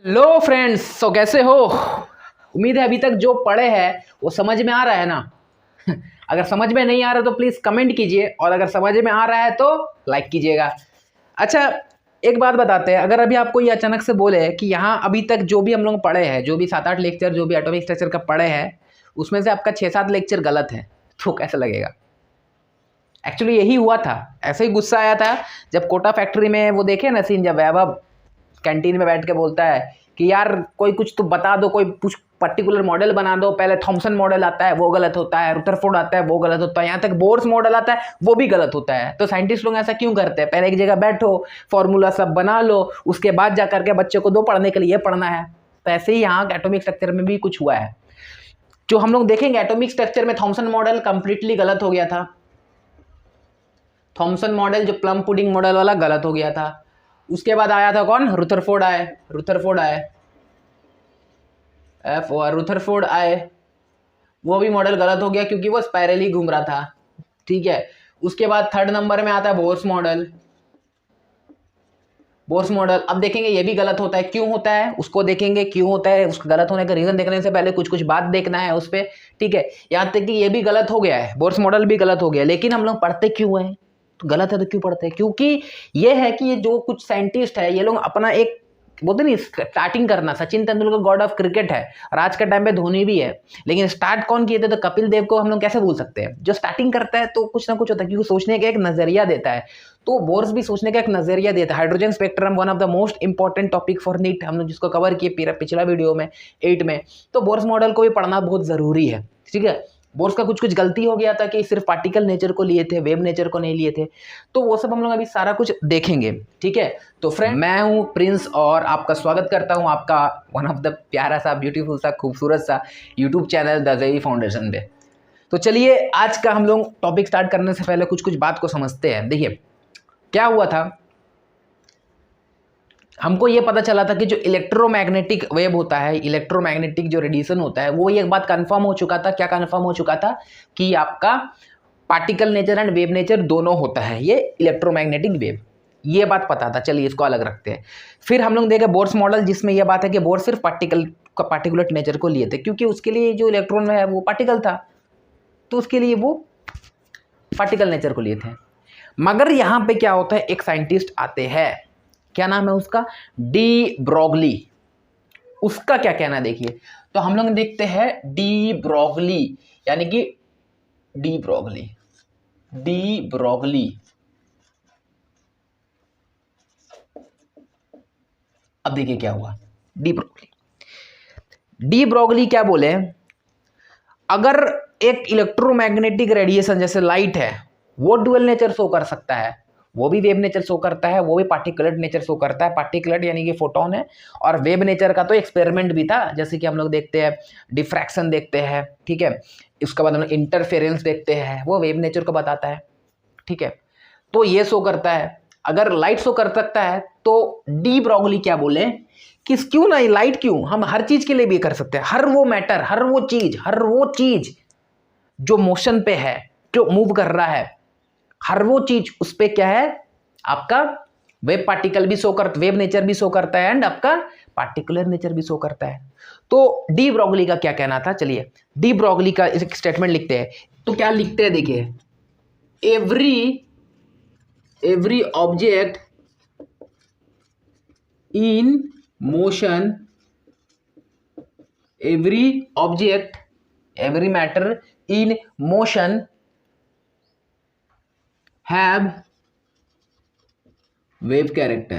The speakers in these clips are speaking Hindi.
लो फ्रेंड्स, सो कैसे हो? उम्मीद है अभी तक जो पढ़े हैं वो समझ में आ रहा है ना। अगर समझ में नहीं आ रहा तो प्लीज़ कमेंट कीजिए, और अगर समझ में आ रहा है तो लाइक कीजिएगा। अच्छा, एक बात बताते हैं, अगर अभी आपको ये अचानक से बोले कि यहाँ अभी तक जो भी हम लोग पढ़े हैं, जो भी 7-8 लेक्चर जो भी एटॉमिक स्ट्रक्चर का पढ़े हैं, उसमें से आपका 6-7 लेक्चर गलत है, तो कैसा लगेगा? एक्चुअली यही हुआ था। ऐसे ही गुस्सा आया था जब कोटा फैक्ट्री में वो देखे ना सीन, जब वैभव कैंटीन में बैठ के बोलता है कि यार कोई कुछ तो बता दो, कोई कुछ पर्टिकुलर मॉडल बना दो। पहले थॉमसन मॉडल आता है वो गलत होता है, रुदरफोर्ड आता है वो गलत होता है, यहाँ तक बोर्स मॉडल आता है वो भी गलत होता है। तो साइंटिस्ट लोग ऐसा क्यों करते हैं? पहले एक जगह बैठो, फॉर्मूला सब बना लो, उसके बाद जा करके बच्चे को दो पढ़ने के लिए पढ़ना है। तो ऐसे ही यहाँ एटॉमिक स्ट्रक्चर में भी कुछ हुआ है। जो हम लोग देखेंगे एटॉमिक स्ट्रक्चर में थॉमसन मॉडल कंप्लीटली गलत हो गया था। थॉमसन मॉडल जो प्लम पुडिंग मॉडल वाला गलत हो गया था। उसके बाद आया था कौन? रुदरफोर्ड आए, रुदरफोर्ड आए, वो भी मॉडल गलत हो गया क्योंकि वो स्पाइरली घूम रहा था। ठीक है। उसके बाद थर्ड नंबर में आता है बोर्स मॉडल। अब देखेंगे ये भी गलत होता है। क्यों होता है उसको देखेंगे, क्यों होता है उसका गलत होने का रीजन देखने से पहले कुछ कुछ बात देखना है उस पर। ठीक है, यहाँ तक कि ये भी गलत हो गया है, बोर्स मॉडल भी गलत हो गया, लेकिन हम लोग पढ़ते क्यों हैं? तो गलत है तो क्यों पढ़ते हैं? क्योंकि ये है कि ये जो कुछ साइंटिस्ट है ये लोग अपना एक बोलते नहीं स्टार्टिंग करना। Sachin Tendulkar God of cricket है और आज के टाइम पे धोनी भी है, लेकिन स्टार्ट कौन किए थे? तो कपिल देव को हम लोग कैसे भूल सकते हैं? जो स्टार्टिंग करता है तो कुछ ना कुछ होता है, क्योंकि सोचने का एक नजरिया देता है। तो बोर्स भी सोचने का एक नजरिया देता है। Hydrogen spectrum one of the most important topic for NEET, हम लोग जिसको कवर किए पिछला वीडियो में 8 में। तो बोर्स मॉडल को भी पढ़ना बहुत जरूरी है। ठीक है, बोर्स का कुछ कुछ गलती हो गया था कि सिर्फ पार्टिकल नेचर को लिए थे, वेव नेचर को नहीं लिए थे। तो वो सब हम लोग अभी सारा कुछ देखेंगे। ठीक है, तो फ्रेंड मैं हूँ प्रिंस और आपका स्वागत करता हूँ आपका वन ऑफ द प्यारा सा, ब्यूटीफुल सा, खूबसूरत सा YouTube channel the JEE foundation पे। तो चलिए आज का हम लोग टॉपिक स्टार्ट करने से पहले कुछ कुछ बात को समझते हैं। देखिए क्या हुआ था, हमको ये पता चला था कि जो इलेक्ट्रोमैग्नेटिक वेव होता है, इलेक्ट्रोमैग्नेटिक जो रेडिएशन होता है, वो एक बात कंफर्म हो चुका था। क्या कंफर्म हो चुका था? कि आपका particle nature and wave nature दोनों होता है ये इलेक्ट्रोमैग्नेटिक वेव। ये बात पता था, चलिए इसको अलग रखते हैं। फिर हम लोग देखे बोर्स मॉडल, जिसमें यह बात है कि बोर्स सिर्फ पार्टिकुलर नेचर को लिए थे, क्योंकि उसके लिए जो इलेक्ट्रॉन है वो पार्टिकल था, तो उसके लिए वो पार्टिकल नेचर को लिए थे। मगर यहाँ पे क्या होता है, एक साइंटिस्ट आते हैं, क्या नाम है उसका? De Broglie. उसका क्या कहना है देखिए। तो हम लोग देखते हैं डी ब्रोगली, यानी कि डी ब्रोगली। अब देखिए क्या हुआ। डी ब्रोगली क्या बोले, अगर एक इलेक्ट्रोमैग्नेटिक रेडिएशन जैसे लाइट है वो डुअल नेचर शो कर सकता है, वो भी वेव नेचर शो करता है, वो भी पार्टिकुलेट नेचर शो करता है। पार्टिकुलेट यानी कि फोटोन है, और वेव नेचर का तो एक्सपेरिमेंट भी था, जैसे कि हम लोग देखते हैं डिफ्रैक्शन देखते हैं। ठीक है, उसके बाद हम लोग इंटरफेरेंस देखते हैं, वो वेव नेचर को बताता है। ठीक है, तो ये शो करता है। अगर लाइट शो कर सकता है तो डी ब्रोगली क्या बोले कि क्यों नहीं, लाइट क्यों, हम हर चीज के लिए भी कर सकते हैं। हर वो मैटर, हर वो चीज जो मोशन पे है, जो मूव कर रहा है, हर वो चीज उस पे क्या है, आपका वेव पार्टिकल भी शो करता, वेव नेचर भी शो करता है, एंड आपका पार्टिकुलर नेचर भी शो करता है। तो डी ब्रोगली का क्या कहना था, चलिए डी ब्रोगली का एक स्टेटमेंट लिखते हैं। तो क्या लिखते हैं देखिए, every object in motion, every matter in motion have wave character।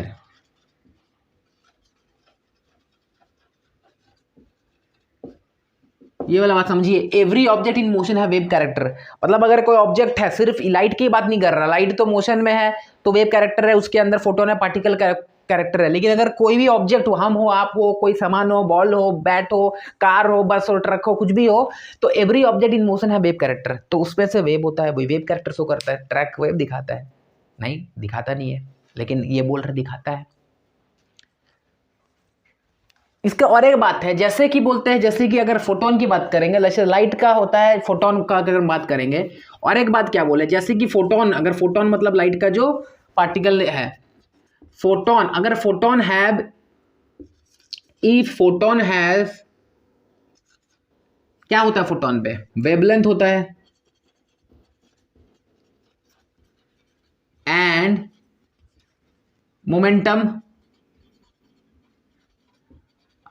ये वाला बात समझिए, एवरी ऑब्जेक्ट इन मोशन है वेव कैरेक्टर। मतलब अगर कोई ऑब्जेक्ट है, सिर्फ लाइट की बात नहीं कर रहा, लाइट तो मोशन में है तो वेव कैरेक्टर है, उसके अंदर फोटोन है, पार्टिकल कैरेक्टर है। लेकिन अगर कोई भी ऑब्जेक्ट हो, हम हो, आप हो, कोई सामान हो, बॉल हो, बैट हो, कार हो, बस हो, ट्रक हो, कुछ भी हो, तो एवरी ऑब्जेक्ट इन मोशन है वेव कैरेक्टर। तो उसमें से वेव होता है, वही वेव कैरेक्टर शो करता है। ट्रैक वेव दिखाता है? नहीं दिखाता नहीं है, लेकिन ये बोल रहे दिखाता है। इसका और एक बात है, जैसे कि बोलते हैं, जैसे कि अगर फोटोन की बात करेंगे, जैसे लाइट का होता है, फोटोन का अगर बात करेंगे, और एक बात क्या बोले, जैसे कि फोटोन, अगर फोटोन मतलब लाइट का जो पार्टिकल है, फोटोन, अगर photon have if photon has, क्या होता है फोटोन पे, वेवलेंथ होता है एंड मोमेंटम।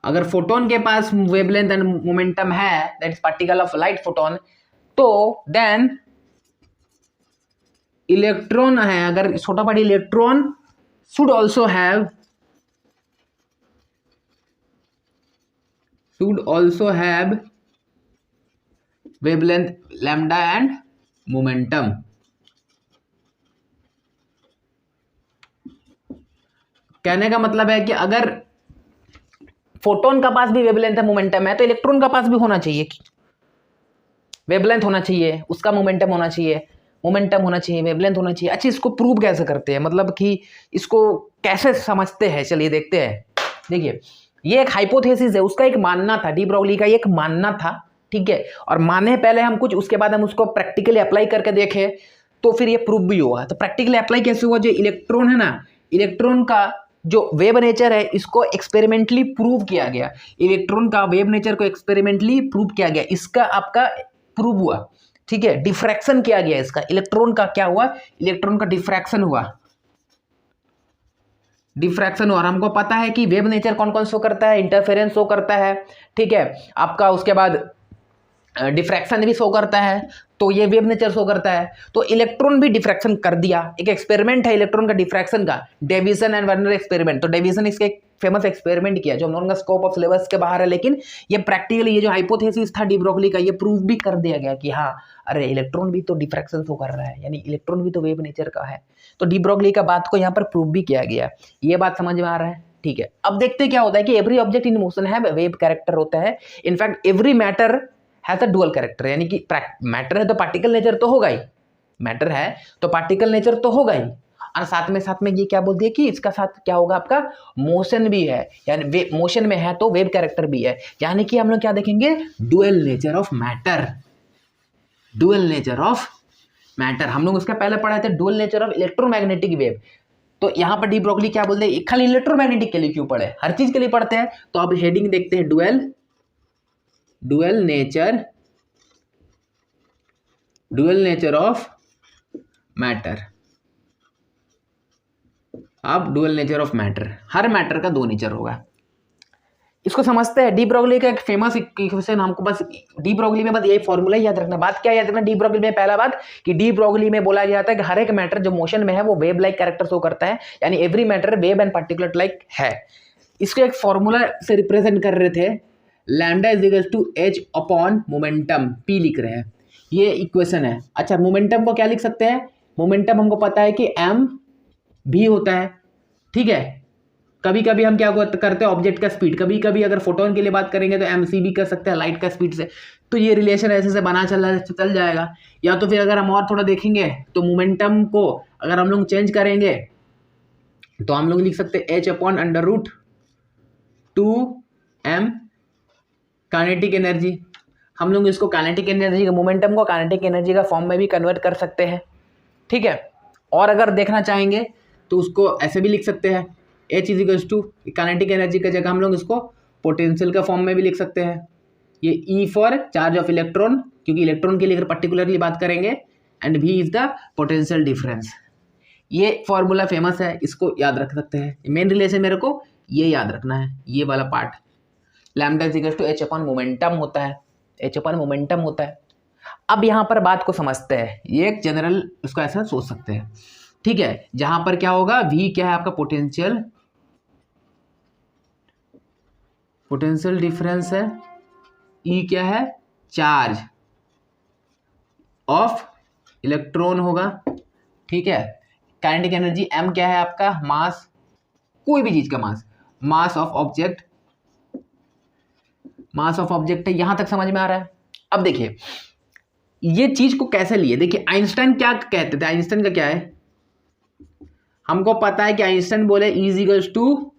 अगर फोटोन के पास वेवलेंथ एंड मोमेंटम है, that is particle of light photon, तो देन इलेक्ट्रॉन है, अगर छोटा बड़ा electron should also have wavelength lambda and momentum. कहने का मतलब है कि अगर फोटोन का पास भी वेवलेंथ है, मोमेंटम है, तो इलेक्ट्रॉन का पास भी होना चाहिए, वेवलेंथ होना चाहिए, उसका मोमेंटम होना चाहिए, वेवलेंथ होना चाहिए। अच्छा, इसको प्रूव कैसे करते हैं, मतलब कि इसको कैसे समझते हैं, चलिए देखते हैं। देखिए, ये एक हाइपोथेसिस है, उसका एक मानना था, डी ब्रोगली का एक मानना था, ठीक है। और माने पहले हम कुछ, उसके बाद हम उसको प्रैक्टिकली अप्लाई करके देखें, तो फिर ये प्रूव भी हुआ। तो प्रैक्टिकली अप्लाई कैसे हुआ, जो इलेक्ट्रॉन है ना, इलेक्ट्रॉन का जो वेव नेचर है, इसको एक्सपेरिमेंटली प्रूव किया गया। इलेक्ट्रॉन का वेव नेचर को एक्सपेरिमेंटली प्रूव किया गया, इसका आपका प्रूव हुआ, ठीक है। डिफ्रैक्शन किया गया इसका, इलेक्ट्रॉन का क्या हुआ, इलेक्ट्रॉन का डिफ्रैक्शन हुआ, और हमको पता है कि वेव नेचर कौन कौन शो करता है, इंटरफेरेंस शो करता है, ठीक है आपका। उसके बाद डिफ्रैक्शन भी शो करता है, तो ये वेव नेचर शो करता है। तो इलेक्ट्रॉन भी डिफ्रैक्शन कर दिया, एक एक्सपेरिमेंट है इलेक्ट्रॉन का डिफ्रैक्शन का, डेविसन एंड वर्नर एक्सपेरिमेंट। तो डेविसन इसके एक फेमस एक्सपेरिमेंट किया, जो हम लोगों का स्कोप ऑफ सिलेबस के बाहर है, लेकिन ये प्रैक्टिकली, ये जो हाइपोथेसिस था डी ब्रोगली का, ये प्रूव भी कर दिया गया कि हाँ, अरे इलेक्ट्रॉन भी तो डिफ्रैक्शन शो कर रहा है, यानी इलेक्ट्रॉन भी तो वेव नेचर का है। तो डी ब्रोगली का बात को यहाँ पर प्रूव भी किया गया। ये बात समझ में आ रहा है, ठीक है। अब देखते क्या होता है कि एवरी ऑब्जेक्ट इन मोशन है वेव कैरेक्टर होता है। In fact every matter has a dual character, यानी कि मैटर है तो पार्टिकल नेचर तो होगा ही, मैटर है तो पार्टिकल नेचर तो होगा ही, और साथ में ये क्या बोल दिया कि इसका साथ क्या होगा, आपका मोशन भी है, यानी मोशन में है तो वेव कैरेक्टर भी है। यानी कि हम लोग क्या देखेंगे, डुअल नेचर ऑफ मैटर, हम लोग उसके पहले पढ़े थे dual nature of electromagnetic wave. तो यहाँ पर डी ब्रोगली क्या बोलते हैं, खाली इलेक्ट्रोमैग्नेटिक के लिए क्यों पढ़े, हर चीज के लिए पढ़ते हैं। तो अब हेडिंग देखते हैं, डुअल नेचर ऑफ मैटर। अब dual nature of matter, her matter का दो नेचर होगा, इसको समझते हैं। डी ब्रोगली का एक फेमस इक्वेशन, हमको बस डी ब्रोगली में बस यही फॉर्मूला याद रखना। बात क्या याद रखना डी ब्रोगली में, पहला बात कि डी ब्रोगली में बोला जाता है कि हर एक मैटर जो मोशन में है वो वेव लाइक कैरेक्टर शो करता है, यानी every matter wave and particular like है। इसको एक फॉर्मूला से रिप्रेजेंट कर रहे थे, lambda is equal to H upon momentum, P लिख रहे हैं, ये इक्वेशन है। अच्छा, मोमेंटम को क्या लिख सकते हैं, मोमेंटम हमको पता है कि एम भी होता है, ठीक है। कभी कभी हम क्या करते हैं, ऑब्जेक्ट का स्पीड, कभी कभी अगर फोटोन के लिए बात करेंगे तो एम सी भी कर सकते हैं लाइट का स्पीड से। तो ये रिलेशन ऐसे से बना चल जाएगा। या तो फिर अगर हम और थोड़ा देखेंगे तो मोमेंटम को अगर हम लोग चेंज करेंगे तो हम लोग लिख सकते हैं H upon under root 2m kinetic energy. हम लोग इसको काइनेटिक एनर्जी, मोमेंटम को काइनेटिक एनर्जी का फॉर्म में भी कन्वर्ट कर सकते हैं, ठीक है। और अगर देखना चाहेंगे तो उसको ऐसे भी लिख सकते हैं, H is equals to kinetic energy की जगह हम लोग इसको पोटेंशियल का फॉर्म में भी लिख सकते हैं। ये E for charge of electron, क्योंकि इलेक्ट्रॉन के लिए अगर पर्टिकुलरली बात करेंगे, and V is the potential difference. ये फॉर्मूला फेमस है, इसको याद रख सकते हैं। मेन रिलेशन मेरे को ये याद रखना है, ये वाला part, lambda is equals to H upon momentum होता है, एच अपॉन मोमेंटम होता है। अब यहाँ पर बात को समझते हैं, ये एक जनरल इसको ऐसा सोच सकते हैं, ठीक है। जहां पर क्या होगा, वी क्या है आपका पोटेंशियल डिफरेंस है, ई क्या है चार्ज ऑफ इलेक्ट्रॉन होगा, ठीक है। काइनेटिक एनर्जी एम क्या है आपका मास, कोई भी चीज का मास ऑफ ऑब्जेक्ट है। यहां तक समझ में आ रहा है। अब देखिए ये चीज को कैसे लिए, देखिए आइंस्टाइन क्या कहते थे, आइंस्टाइन का क्या है, हमको पता है कि आइंस्टाइन बोले E is equals to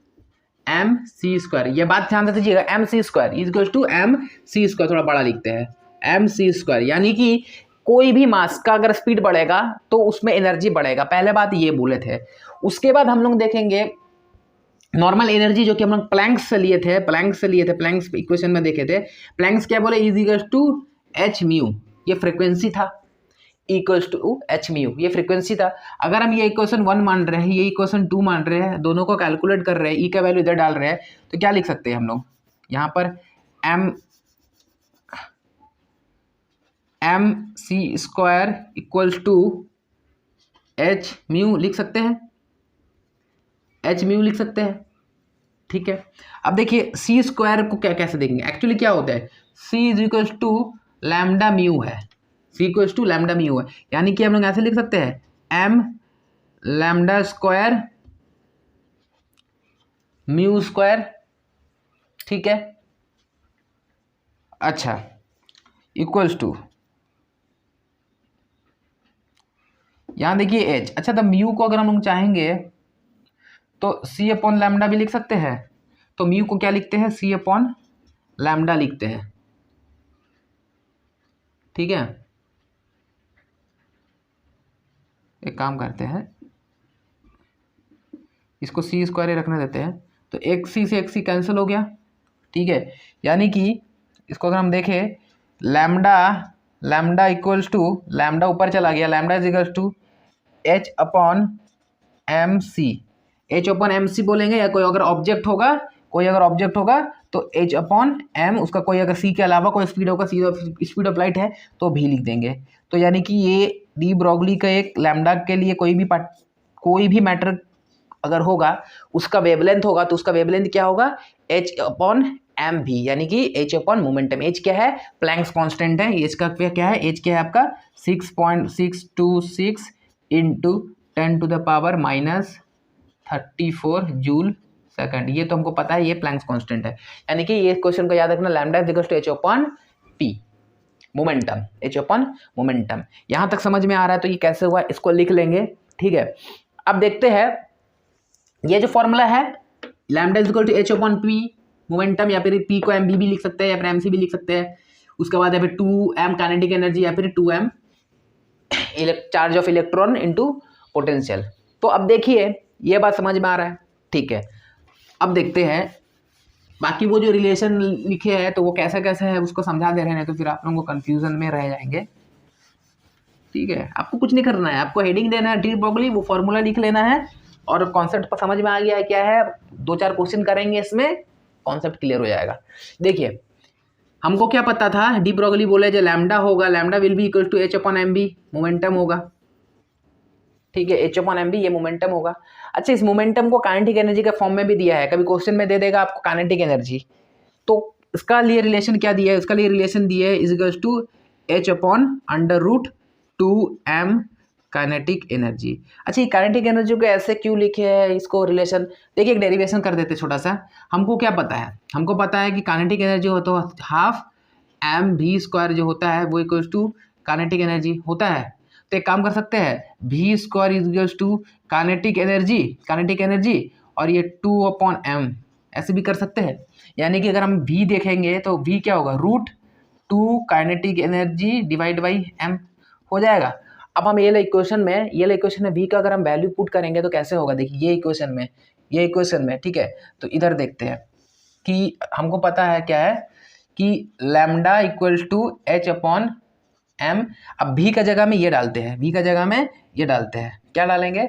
M C square. ये बात ध्यान से दीजिएगा, M C square is equals to M C square, थोड़ा बड़ा लिखते हैं, एम सी स्क्वायर। यानी कि कोई भी मास का अगर स्पीड बढ़ेगा तो उसमें एनर्जी बढ़ेगा, पहले बात ये बोले थे। उसके बाद हम लोग देखेंगे नॉर्मल एनर्जी जो कि हम लोग प्लैंक्स से लिए थे, प्लैंक्स इक्वेशन में देखे थे। प्लैंक्स क्या बोले, is equals to H mu, ये फ्रिक्वेंसी था, इक्वल्स टू एच म्यू, ये फ्रिक्वेंसी था। अगर हम ये इक्वेशन 1 मान रहे हैं, ये इक्वेशन 2 मान रहे हैं, दोनों को कैलकुलेट कर रहे हैं, ई का वैल्यू इधर डाल रहे हैं, तो क्या लिख सकते हैं हम लोग यहाँ पर, M C square equals to H mu लिख सकते हैं, एच म्यू लिख सकते हैं, ठीक है। अब देखिए सी स्क्वायर को क्या कैसे देखेंगे, एक्चुअली क्या होता है, C is equals to lambda mu है, C equals to lambda mu है, यानी कि हम लोग ऐसे लिख सकते हैं M lambda square mu square, ठीक है। अच्छा, इक्वल्स टू, यहां देखिए एच, अच्छा तो म्यू को अगर हम लोग चाहेंगे तो सी अपॉन लैम्डा भी लिख सकते हैं, तो म्यू को क्या लिखते हैं, सी अपॉन लैम्डा लिखते हैं, ठीक है। एक काम करते हैं, इसको सी स्क्वायर रखने देते हैं, तो एक सी से एक सी कैंसिल हो गया, ठीक है। यानी कि इसको अगर हम देखें, लैम्डा इक्वल्स टू, लैम्डा ऊपर चला गया, lambda is equals to H upon M C, H upon M C बोलेंगे, या कोई अगर ऑब्जेक्ट होगा तो एच अपॉन एम, उसका कोई अगर सी के अलावा कोई स्पीड होगा, स्पीड ऑफ लाइट है तो भी लिख देंगे। तो यानी कि ये डी ब्रोगली का एक लैम्डा के लिए कोई भी मैटर अगर होगा, उसका वेवलेंथ होगा, तो उसका वेवलेंथ क्या होगा, एच अपॉन एम भी, यानी कि एच अपॉन मोमेंटम। एच क्या है, प्लैंक्स कांस्टेंट है, एच का क्या है, एच क्या है आपका 6.626 into 10 to the power -34 joule second, ये तो हमको पता है, ये प्लैंक्स कांस्टेंट है। यानी कि ये क्वेश्चन को याद रखना, lambda is equal to H upon P, momentum, H upon momentum. यहां तक समझ में आ रहा है, तो ये कैसे हुआ इसको लिख लेंगे, ठीक है। अब देखते हैं ये जो फॉर्मूला है, lambda is equal to H upon P momentum, या फिर पी को एम बी भी लिख सकते हैं, या फिर एम सी भी लिख सकते हैं। उसके बाद या फिर 2m काइनेटिक एनर्जी, या फिर 2m charge of electron into potential. तो अब देखिए ये बात समझ में आ रहा है, ठीक है। अब देखते हैं बाकी वो जो रिलेशन लिखे हैं, तो वो कैसे कैसे है उसको समझा दे रहे हैं, तो फिर आप लोगों को कंफ्यूजन में रह जाएंगे, ठीक है। आपको कुछ नहीं करना है, आपको हेडिंग देना है डी ब्रोगली, वो फॉर्मूला लिख लेना है, और कॉन्सेप्ट पर समझ में आ गया है क्या है, 2-4 क्वेश्चन करेंगे इसमें, कॉन्सेप्ट क्लियर हो जाएगा। देखिए हमको क्या पता था, डी ब्रोगली बोले जो लैम्डा होगा, lambda will be equal to H upon M B, momentum होगा, ठीक है, एच अपॉन एम बी ये मोमेंटम होगा। अच्छा, इस मोमेंटम को काइनेटिक एनर्जी के फॉर्म में भी दिया है, कभी क्वेश्चन में दे देगा आपको काइनेटिक एनर्जी, तो इसका लिए रिलेशन क्या दिया है, उसका लिए रिलेशन दिया है is equal to H upon under root 2m kinetic energy. अच्छा, ये काइनेटिक एनर्जी को ऐसे क्यों लिखे है इसको रिलेशन, देखिए एक डेरिवेशन कर देते छोटा सा। हमको क्या पता है, हमको पता है कि काइनेटिक एनर्जी हो तो हाफ एम भी स्क्वायर जो होता है वो इक्वल्स टू काइनेटिक एनर्जी होता है। तो एक काम कर सकते हैं, भी square is equals to kinetic energy, और ये 2/m ऐसे भी कर सकते हैं। यानी कि अगर हम v देखेंगे तो v क्या होगा, √2 kinetic energy divide by m हो जाएगा। अब हम ये इक्वेशन में v का अगर हम वैल्यू पुट करेंगे तो कैसे होगा, देखिए ये इक्वेशन में, ठीक है। तो इधर देखते हैं कि हमको पता है क्या है कि lambda equals to H upon M. अब v का जगह में ये डालते हैं, क्या डालेंगे,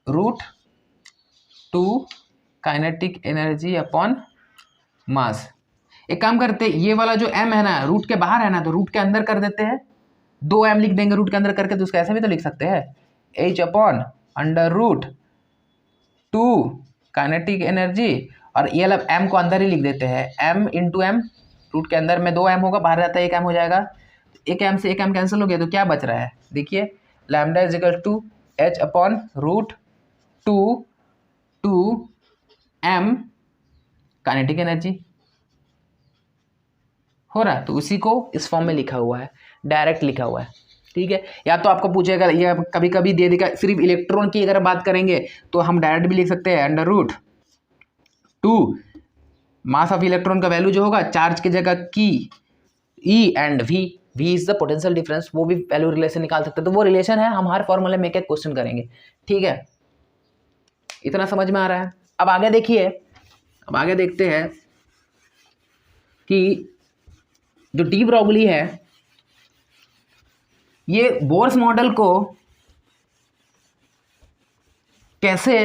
√2 काइनेटिक एनर्जी अपॉन मास। एक काम करते हैं, ये वाला जो m है ना रूट के बाहर है ना, तो रूट के अंदर कर देते हैं, 2m लिख देंगे रूट के अंदर करके, तो उसका ऐसे भी तो लिख सकते हैं, h upon under root 2 kinetic energy, और ये वाला m को अंदर ही लिख देते हैं, m इंटू एम, रूट के अंदर में 2m होगा, बाहर रहता है 1m हो जाएगा, एक m से 1m कैंसिल हो गया, तो क्या बच रहा है, देखिए lambda is equal to h upon √2 2m kinetic energy हो रहा है। तो उसी को इस फॉर्म में लिखा हुआ है, डायरेक्ट लिखा हुआ है, ठीक है। या तो आपको पूछेगा, या कभी कभी दे देगा, सिर्फ इलेक्ट्रॉन की अगर बात करेंगे तो हम डायरेक्ट भी लिख सकते हैं, अंडर √2 मास ऑफ इलेक्ट्रॉन का वैल्यू जो होगा, चार्ज की जगह की E and V is the potential difference, वो भी वैल्यू रिलेशन निकाल सकते हैं। तो वो रिलेशन है, हम हर फॉर्मूले में एक एक क्वेश्चन करेंगे, ठीक है। इतना समझ में आ रहा है, अब आगे देखिए, अब आगे देखते हैं कि जो डी ब्रोगली है ये बोर्स मॉडल को कैसे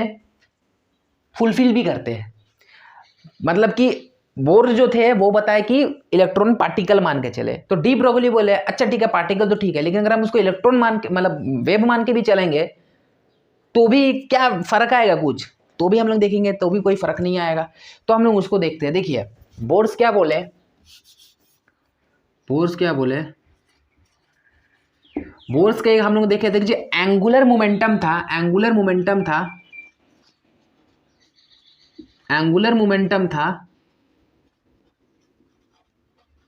फुलफिल भी करते हैं। मतलब कि बोर जो थे वो बताए कि इलेक्ट्रॉन पार्टिकल मान के चले, तो डी ब्रोगली बोले अच्छा ठीक है पार्टिकल तो ठीक है, लेकिन अगर हम उसको इलेक्ट्रॉन मान के मतलब वेव मान के भी चलेंगे तो भी क्या फर्क आएगा कुछ, तो भी हम लोग देखेंगे तो भी कोई फर्क नहीं आएगा। तो हम लोग उसको देखते हैं। देखिए बोर्स क्या बोले, बोर्स क्या बोले, बोर्स के हम लोग देखे थे जो एंगुलर मोमेंटम था, एंगुलर मोमेंटम था, एंगुलर मोमेंटम था,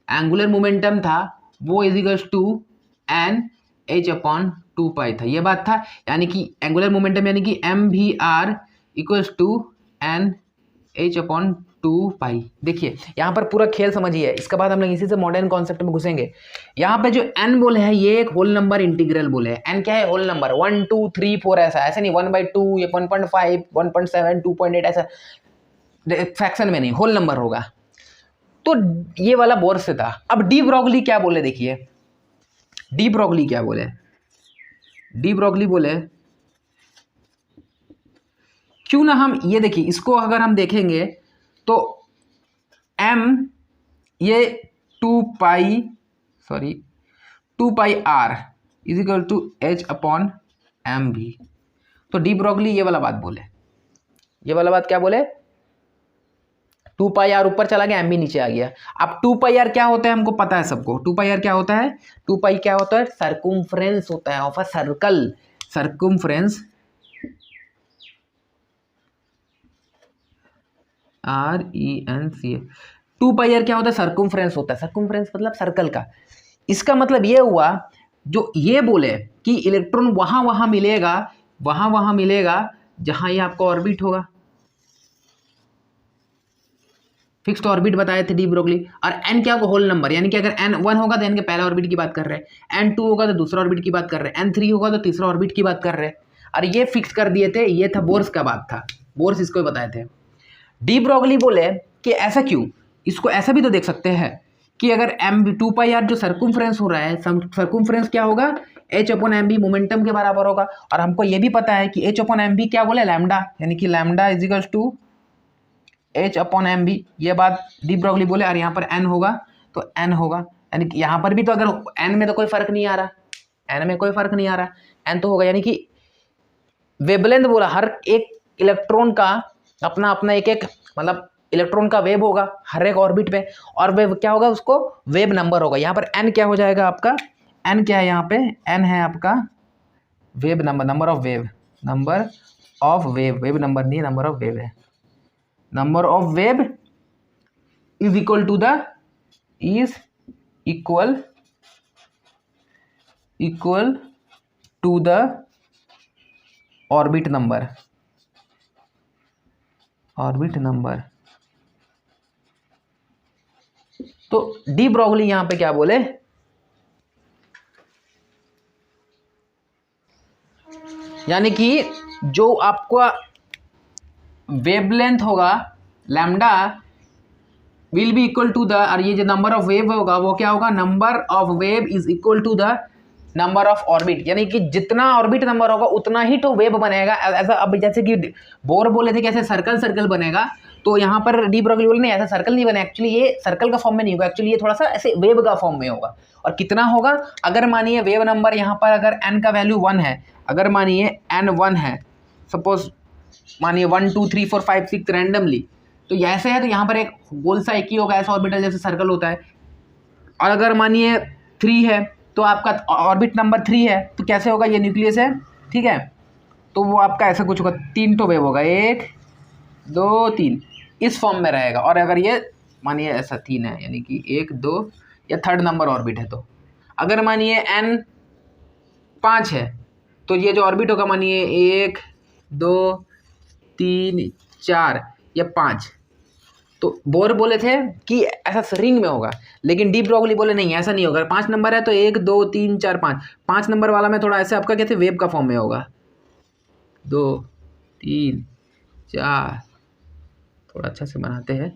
एंगुलर मोमेंटम था वो is equals to N H upon 2 pi था, ये बात था। यानी कि एंगुलर मोमेंटम यानी कि M V R equals to N H upon 2 pi. देखिए यहाँ पर पूरा खेल समझिए, इसके बाद हम लोग इसी से मॉडर्न कॉन्सेप्ट में घुसेंगे। यहाँ पे जो एन बोले है ये एक होल नंबर इंटीग्रल बोले है। एन क्या है, होल नंबर, 1 2 3 4 ऐसा नहीं 1/2 या 1.5 1.7 2.8 ऐसा फ्रैक्शन में नहीं, होल नंबर होगा। तो ये वाला बोर्स से था। अब डी ब्रोगली क्या बोले, देखिए डी ब्रोगली क्या बोले, डी ब्रोगली बोले क्यों ना हम ये देखिए इसको अगर हम देखेंगे तो m ये 2 pi r is equal to H upon M भी। तो डी ब्रोगली ये वाला बात बोले, ये वाला बात क्या बोले, 2 पाई r ऊपर चला गया, एम भी नीचे आ गया। अब 2 पाई r क्या होता है हमको पता है सबको, 2 पाई r क्या होता है, 2 पाई क्या होता है, सर्कुम्फ्रेंस होता है of a circle, circumference RENC। 2 pi r क्या होता है, सर्कुम्फ्रेंस होता है, सर्कुम्फ्रेंस मतलब सर्कल का। इसका मतलब ये हुआ जो ये बोले कि इलेक्ट्रॉन वहां मिलेगा, वहां मिलेगा जहां ये आपका ऑर्बिट होगा, फिक्स्ड ऑर्बिट बताए थे डी ब्रोगली। और एन क्या होगा, होल नंबर, यानी कि अगर एन 1 होगा तो एन के पहले ऑर्बिट की बात कर रहे हैं, एन 2 होगा तो दूसरा ऑर्बिट की बात कर रहे हैं, एन 3 होगा तो तीसरा ऑर्बिट की बात कर रहे हैं। और ये फिक्स कर दिए थे, ये था बोर्स का बात था, बोर्स इसको बताए थे। डी ब्रोगली बोले कि ऐसा क्यों, इसको ऐसा भी तो देख सकते हैं कि अगर एम 2 पाई r जो सर्कुम्फ्रेंस हो रहा है, सर्कुम्फ्रेंस क्या होगा, H upon M B momentum के बराबर होगा। और हमको ये भी पता है कि एच अपॉन एम बी क्या बोले, लैम्डा, यानी कि lambda is equals to H upon M B, ये बात डी ब्रोगली बोले। और यहाँ पर एन होगा तो एन होगा, यानी कि यहाँ पर भी तो अगर एन में तो कोई फर्क नहीं आ रहा, एन में कोई फर्क नहीं आ रहा, एन तो होगा। यानी कि वेवलेंथ बोला, हर एक इलेक्ट्रॉन का अपना अपना एक एक मतलब इलेक्ट्रॉन का वेव होगा हर एक ऑर्बिट पे, और वेव क्या होगा, उसको वेव नंबर होगा। यहाँ पर एन क्या हो जाएगा आपका, एन क्या है यहाँ पे, एन है आपका wave number, number of wave, number of wave, wave number नहीं नंबर ऑफ वेव है, number of wave is equal to the, is equal to the orbit number, orbit number. तो डी ब्रोगली यहां पे क्या बोले, यानी कि जो आपका वेवलेंथ होगा lambda will be equal to the, और ये जो नंबर ऑफ वेव होगा वो क्या होगा, number of wave is equal to the number of orbit, यानी कि जितना ऑर्बिट नंबर होगा उतना ही तो वेव बनेगा। ऐसा अब जैसे कि बोर बोले थे कैसे सर्कल सर्कल बनेगा, तो यहाँ पर डी ब्रोगली बोले नहीं ऐसा सर्कल नहीं बने, एक्चुअली ये सर्कल का फॉर्म में नहीं होगा, एक्चुअली ये थोड़ा सा ऐसे वेव का फॉर्म में होगा। और कितना होगा, अगर मानिए वेव नंबर यहाँ पर अगर एन का वैल्यू 1 है, अगर मानिए एन 1 है, सपोज मानिए 1 2 3 4 5 6 रैंडमली, तो ऐसे है तो यहाँ पर एक गोल सा एक ही होगा, ऐसा ऑर्बिटल जैसे सर्कल होता है। और अगर मानिए 3 है तो आपका ऑर्बिट नंबर 3 है, तो कैसे होगा, ये न्यूक्लियस है, ठीक है, तो वो आपका ऐसा कुछ होगा, 3 तो वेव होगा, 1 2 3 इस फॉर्म में रहेगा। और अगर ये मानिए ऐसा 3 है, यानी कि 1 2 या थर्ड नंबर ऑर्बिट है, तो अगर मानिए n 5 है तो ये जो ऑर्बिट होगा मानिए 1 2 3 4 या 5, तो बोर बोले थे कि ऐसा रिंग में होगा, लेकिन डी ब्रोगली बोले नहीं ऐसा नहीं होगा। 5 नंबर है तो 1 2 3 4 5, 5 नंबर वाला में थोड़ा ऐसे आपका कहते वेव का फॉर्म में होगा, 2 3 4 थोड़ा अच्छा से बनाते हैं।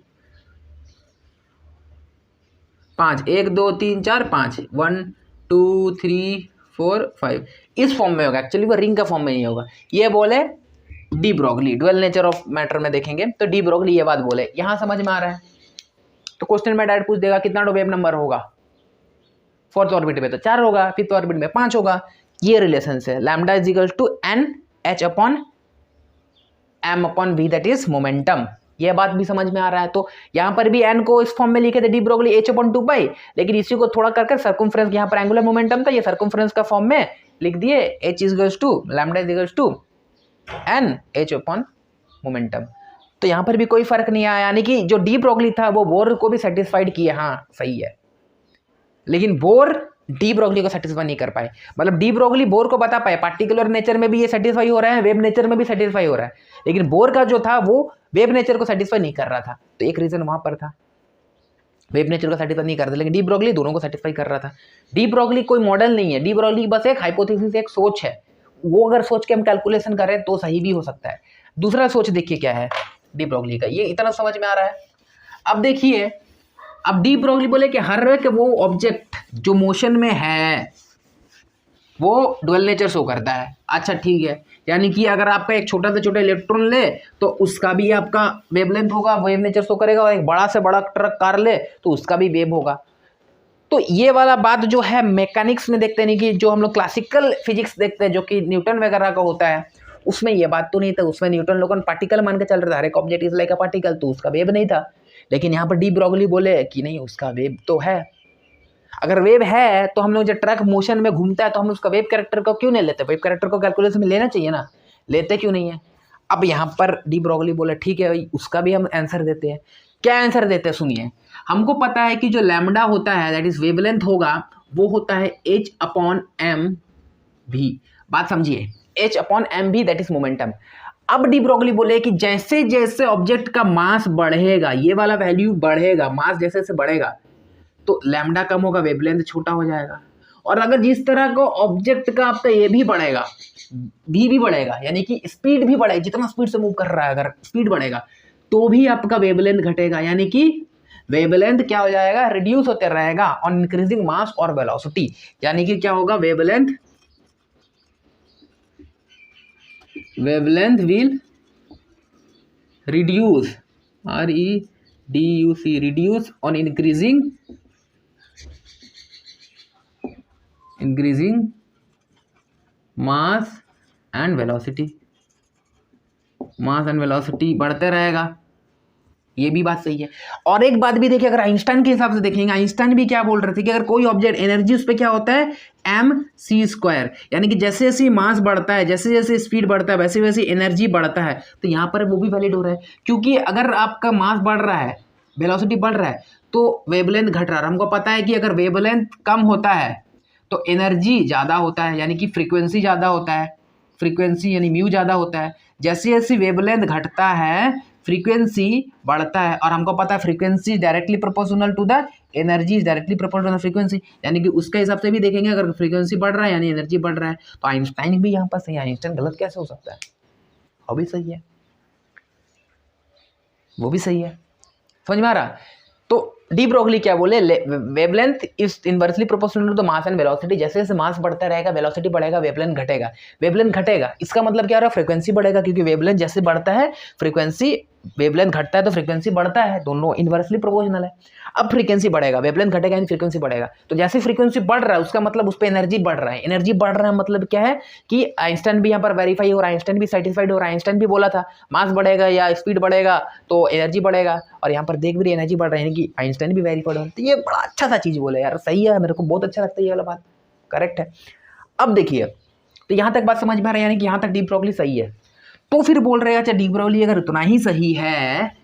5, 1 2 3 4 5, 1 2 3 4 5 इस फॉर्म में होगा। एक्चुअली वो रिंग का फॉर्म में नहीं होगा। ये बोले de Broglie, dual nature of matter में देखेंगे तो डी ब्रोगली ये बात बोले। यहाँ समझ में आ रहा है? तो क्वेश्चन में डायरेक्ट पूछ देगा कितना वेव नंबर होगा, फोर्थ ऑर्बिट में तो 4 होगा, फिफ्थ ऑर्बिट में 5 होगा। ये रिलेशन है lambda is equal to N H upon M upon V, that is momentum. ये बात भी समझ में आ रहा है? तो यहाँ पर भी एन को इस फॉर्म में लिखे थे डी ब्रोगली एच अपॉन 2 लेकिन इसी को थोड़ा करके सर्कमफ्रेंस, यहाँ पर एंगुलर मोमेंटम था, ये सर्कमफ्रेंस का फॉर्म में लिख दिए H is equal to lambda is equal to N H upon momentum. तो यहाँ पर भी कोई फर्क नहीं आया, यानी कि जो डी ब्रोगली था वो बोर को भी सेटिस्फाइड किया, हाँ सही है, लेकिन बोर डी ब्रोगली को सेटिस्फाई नहीं कर पाए। मतलब डी ब्रोगली बोर को बता पाए पार्टिकुलर नेचर में भी ये सेटिस्फाई हो रहा है, वेव नेचर में भी सेटिस्फाई हो रहा है, लेकिन बोर का जो था वो वेव नेचर को सेटिस्फाई नहीं कर रहा था। तो एक रीजन वहां पर था, वेव नेचर को सेटिस्फाई नहीं कर रहा था, लेकिन डी ब्रोगली दोनों को सेटिस्फाई कर रहा था। डी ब्रोगली कोई मॉडल नहीं है, डी ब्रोगली बस एक हाइपोथेसिस, एक सोच है। वो अगर सोच के हम कैलकुलेशन करें तो सही भी हो सकता है। दूसरा सोच देखिए क्या है डी ब्रोगली का, ये इतना समझ में आ रहा है? अब देखिए, अब डी ब्रोगली बोले कि हर एक वो ऑब्जेक्ट जो मोशन में है वो डुअल नेचर शो करता है। अच्छा ठीक है, यानी कि अगर आपका एक छोटा से छोटा इलेक्ट्रॉन ले तो उसका भी आपका वेवलेंथ होगा, वेव नेचर शो करेगा, और एक बड़ा से बड़ा ट्रक कार ले तो उसका भी वेव होगा। तो ये वाला बात जो है मैकेनिक्स में देखते नहीं, कि जो हम लोग क्लासिकल फिजिक्स देखते हैं जो कि न्यूटन वगैरह का होता है, उसमें ये बात तो नहीं था। उसमें न्यूटन लोगन पार्टिकल मान के चल रहा था, हर एक object is like a particle, तो उसका वेव नहीं था। लेकिन यहाँ पर डी ब्रोगली बोले कि नहीं, उसका वेव तो है। अगर वेव है तो हम लोग जब ट्रक मोशन में घूमता है तो हम उसका वेव कैरेक्टर को क्यों नहीं लेते? वेव कैरेक्टर को कैलकुलेशन में लेना चाहिए ना, लेते क्यों नहीं है? अब यहाँ पर डी ब्रोगली बोले ठीक है भाई, उसका भी हम आंसर देते हैं। क्या आंसर देते हैं सुनिए। हमको पता है कि जो लैम्डा होता है दैट इज वेवलेंथ होगा, वो होता है एच अपॉन एम भी। बात समझिए, एच अपॉन एम भी दैट इज मोमेंटम। अब डी ब्रोगली बोले कि जैसे जैसे ऑब्जेक्ट का मास बढ़ेगा, ये वाला वैल्यू बढ़ेगा, मास जैसे जैसे बढ़ेगा तो लैम्डा कम होगा, वेवलेंथ छोटा हो जाएगा। और अगर जिस तरह को ऑब्जेक्ट का आपका ये भी बढ़ेगा, भी बढ़ेगा, यानी कि स्पीड भी बढ़ेगी, जितना स्पीड से मूव कर रहा है अगर स्पीड बढ़ेगा तो भी आपका वेवलेंथ घटेगा, यानी कि वेवलेंथ क्या हो जाएगा? रिड्यूस होते रहेगा ऑन इंक्रीजिंग मास और वेलोसिटी। यानी कि क्या होगा? Wavelength will reduce, REDUC, reduce on increasing mass and velocity। Mass and velocity बढ़ते रहेगा, ये भी बात सही है। और एक बात भी देखिए, अगर आइंस्टाइन के हिसाब से देखेंगे, आइंस्टाइन भी क्या बोल रहे थे कि अगर कोई ऑब्जेक्ट एनर्जी उस पर क्या होता है mc², यानी कि जैसे जैसे मास बढ़ता है, जैसे जैसे स्पीड बढ़ता है, वैसे वैसे एनर्जी बढ़ता है। तो यहाँ पर वो भी वैलिड हो रहा है, क्योंकि अगर आपका मास बढ़ रहा है, वेलोसिटी बढ़ रहा है, तो वेवलेंथ घट रहा है। हमको पता है कि अगर वेवलेंथ कम होता है तो एनर्जी ज़्यादा होता है, यानी कि फ्रीक्वेंसी ज़्यादा होता है, फ्रीक्वेंसी यानी म्यू ज़्यादा होता है। जैसे जैसे वेवलेंथ घटता है फ्रीक्वेंसी बढ़ता है, और हमको पता है frequency directly proportional to the energy is directly proportional frequency, यानी कि उसके हिसाब से भी देखेंगे अगर फ्रीक्वेंसी बढ़ रहा है यानी एनर्जी बढ़ रहा है। तो आइंस्टाइन भी यहाँ पर सही है, आइंस्टाइन गलत कैसे हो सकता है? वो भी सही है, वो भी सही है, समझ में आ रहा? तो डी ब्रोगली क्या बोले? Wavelength is inversely proportional to the mass and velocity. जैसे जैसे मास बढ़ता रहेगा, वेलोसिटी बढ़ेगा, वेवलेंथ घटेगा। वेवलेंथ घटेगा, इसका मतलब क्या हो रहा है? फ्रीक्वेंसी बढ़ेगा, क्योंकि वेवलेंथ जैसे बढ़ता है फ्रीक्वेंसी, वेवलेंथ घटता है तो फ्रीक्वेंसी बढ़ता है, दोनों इनवर्सली प्रोपोर्शनल है। अब फ्रीक्वेंसी बढ़ेगा, वेवलेंथ घटेगा यानी फ्रीक्वेंसी बढ़ेगा। तो जैसे फ्रीक्वेंसी बढ़ रहा है उसका मतलब उस पर एनर्जी बढ़ रहा है। एनर्जी बढ़ रहा है मतलब क्या है कि आइंस्टाइन भी यहाँ पर वेरीफाई हो रहा है, आइंस्टाइन भी सेटिस्फाइड हो रहा है। आइंस्टाइन भी बोला था मास बढ़ेगा या स्पीड बढ़ेगा तो एनर्जी बढ़ेगा, और यहाँ पर देख भी एनर्जी बढ़ रहा है, यानी कि आइंस्टाइन भी वेरीफाइड हो रहा है। तो ये बड़ा अच्छा सा चीज़ बोले यार, सही है, मेरे को बहुत अच्छा लगता है ये वाला बात, करेक्ट है। अब देखिए, तो यहाँ तक बात समझ में आ रहा है, यानी कि यहाँ तक डी ब्रोगली सही है। तो फिर बोल रहे हैं अच्छा डी ब्रोगली अगर उतना ही सही है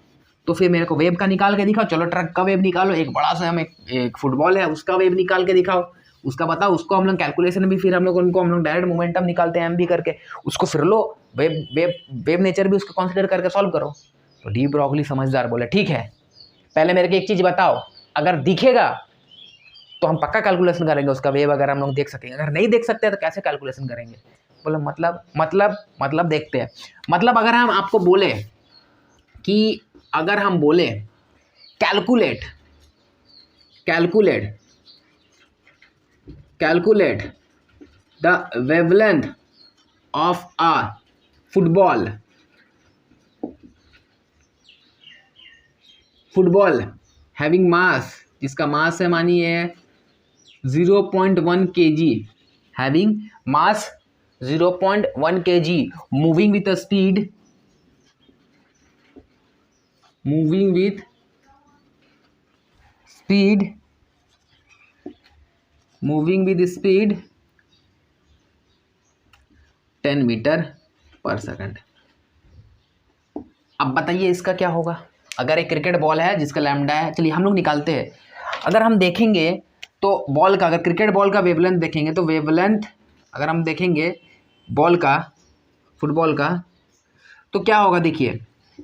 तो फिर मेरे को वेव का निकाल के दिखाओ। चलो ट्रक का वेव निकालो, एक बड़ा सा हम एक फुटबॉल है उसका वेव निकाल के दिखाओ, उसका बताओ, उसको हम लोग कैलकुलेशन भी, फिर हम लोग उनको हम लोग डायरेक्ट मोमेंटम निकालते हैं एम भी करके, उसको फिर लो वेव नेचर भी उसको कंसिडर करके सॉल्व करो। तो डी ब्रोगली समझदार बोले ठीक है, पहले मेरे को एक चीज़ बताओ, अगर दिखेगा तो हम पक्का कैलकुलेशन करेंगे उसका वेव, अगर हम लोग देख सकेंगे, अगर नहीं देख सकते तो कैसे कैलकुलेशन करेंगे? बोले मतलब देखते हैं। मतलब अगर हम आपको बोले कि अगर हम बोले calculate the wavelength of a football having mass, जिसका मास है मानिए 0.1 kg, having mass 0.1 kg, moving with speed 10 metre per second. अब बताइए इसका क्या होगा। अगर एक क्रिकेट बॉल है जिसका लैम्डा है, चलिए हम लोग निकालते हैं। अगर हम देखेंगे तो बॉल का, अगर क्रिकेट बॉल का वेवलेंथ देखेंगे तो वेवलेंथ अगर हम देखेंगे बॉल का, फुटबॉल का, तो क्या होगा देखिए,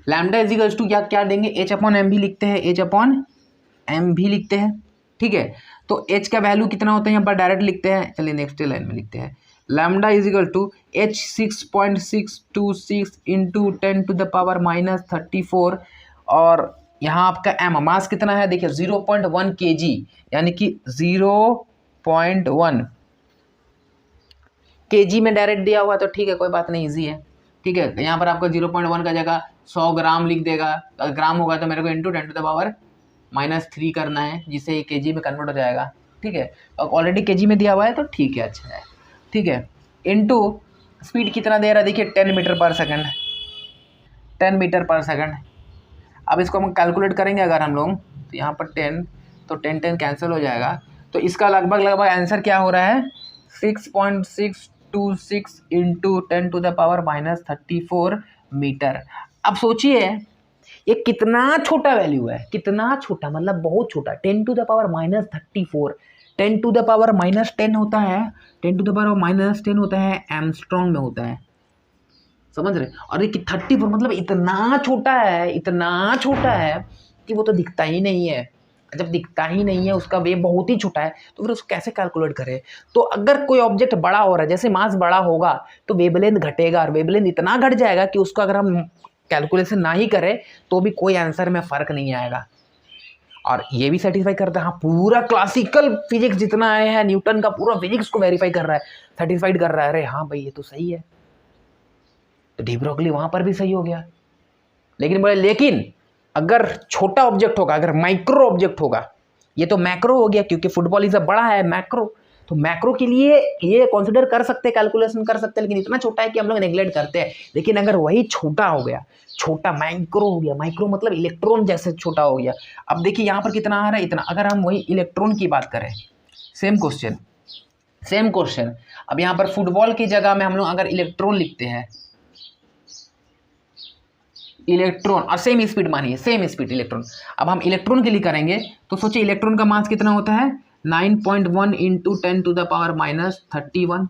लैम्डा इजिकल्स टू क्या देंगे, H/m भी लिखते हैं, H/m भी लिखते हैं, ठीक है। तो H का वैल्यू कितना होता है यहाँ पर डायरेक्ट लिखते हैं, चलिए नेक्स्ट लाइन में लिखते हैं, lambda is equal to H 6.626 into 10⁻34, और यहाँ आपका m मास कितना है देखिए 0.1 kg, यानी कि 0.1 kg में डायरेक्ट दिया हुआ, तो ठीक है कोई बात नहीं, इजी है, ठीक है। यहाँ पर आपको 0.1 का जगह 100 ग्राम लिख देगा, अगर ग्राम होगा तो मेरे को इंटू 10⁻³ करना है, जिससे ये kg में कन्वर्ट हो जाएगा, ठीक है। और ऑलरेडी kg में दिया हुआ है तो ठीक है, अच्छा है, ठीक है। इंटू स्पीड कितना दे रहा है देखिए 10 metre per second, 10 metre per second. अब इसको हम कैलकुलेट करेंगे अगर हम लोग, तो यहाँ पर 10, तो 10 कैंसिल हो जाएगा, तो इसका लगभग आंसर क्या हो रहा है 6.626 इंटू 10⁻34 मीटर। अब सोचिए ये कितना छोटा वैल्यू है, कितना छोटा मतलब बहुत छोटा, 10⁻34, 10⁻10 होता है, 10⁻10 होता है एंगस्ट्रॉम में होता है, समझ रहे। और ये 34 मतलब इतना छोटा है कि वो तो दिखता ही नहीं है। जब दिखता ही नहीं है, उसका वेव बहुत ही छोटा है, तो फिर उसको कैसे कैलकुलेट करें। तो अगर कोई ऑब्जेक्ट बड़ा हो रहा है, जैसे मास बड़ा होगा तो वेवलेंथ घटेगा, और वेवलेंथ इतना घट जाएगा कि उसको अगर हम कैलकुलेशन ना ही करें तो भी कोई आंसर में फ़र्क नहीं आएगा। और ये भी सर्टिफाई करता है, हाँ पूरा क्लासिकल फिजिक्स जितना आया है, न्यूटन का पूरा फिजिक्स को वेरीफाई कर रहा है, सर्टिफाइड कर रहा है, अरे हाँ भाई ये तो सही है। तो डी ब्रोगली वहाँ पर भी सही हो गया। लेकिन अगर छोटा ऑब्जेक्ट होगा, अगर माइक्रो ऑब्जेक्ट होगा, ये तो मैक्रो हो गया क्योंकि फुटबॉल इज बड़ा है मैक्रो, तो मैक्रो के लिए ये कंसिडर कर सकते हैं, कैलकुलेशन कर सकते हैं, लेकिन इतना छोटा है कि हम लोग नेग्लेक्ट करते हैं। लेकिन अगर वही छोटा हो गया, छोटा माइक्रो हो गया, माइक्रो मतलब इलेक्ट्रॉन जैसे छोटा हो गया। अब देखिए यहाँ पर कितना आ रहा है, इतना। अगर हम वही इलेक्ट्रॉन की बात करें, सेम क्वेश्चन, अब यहाँ पर फुटबॉल की जगह में हम लोग अगर इलेक्ट्रॉन लिखते हैं, इलेक्ट्रॉन, और सेम स्पीड मानिए, सेम स्पीड इलेक्ट्रॉन। अब हम इलेक्ट्रॉन के लिए करेंगे तो सोचिए इलेक्ट्रॉन का मास कितना होता है 9.1 इंटू 10⁻31,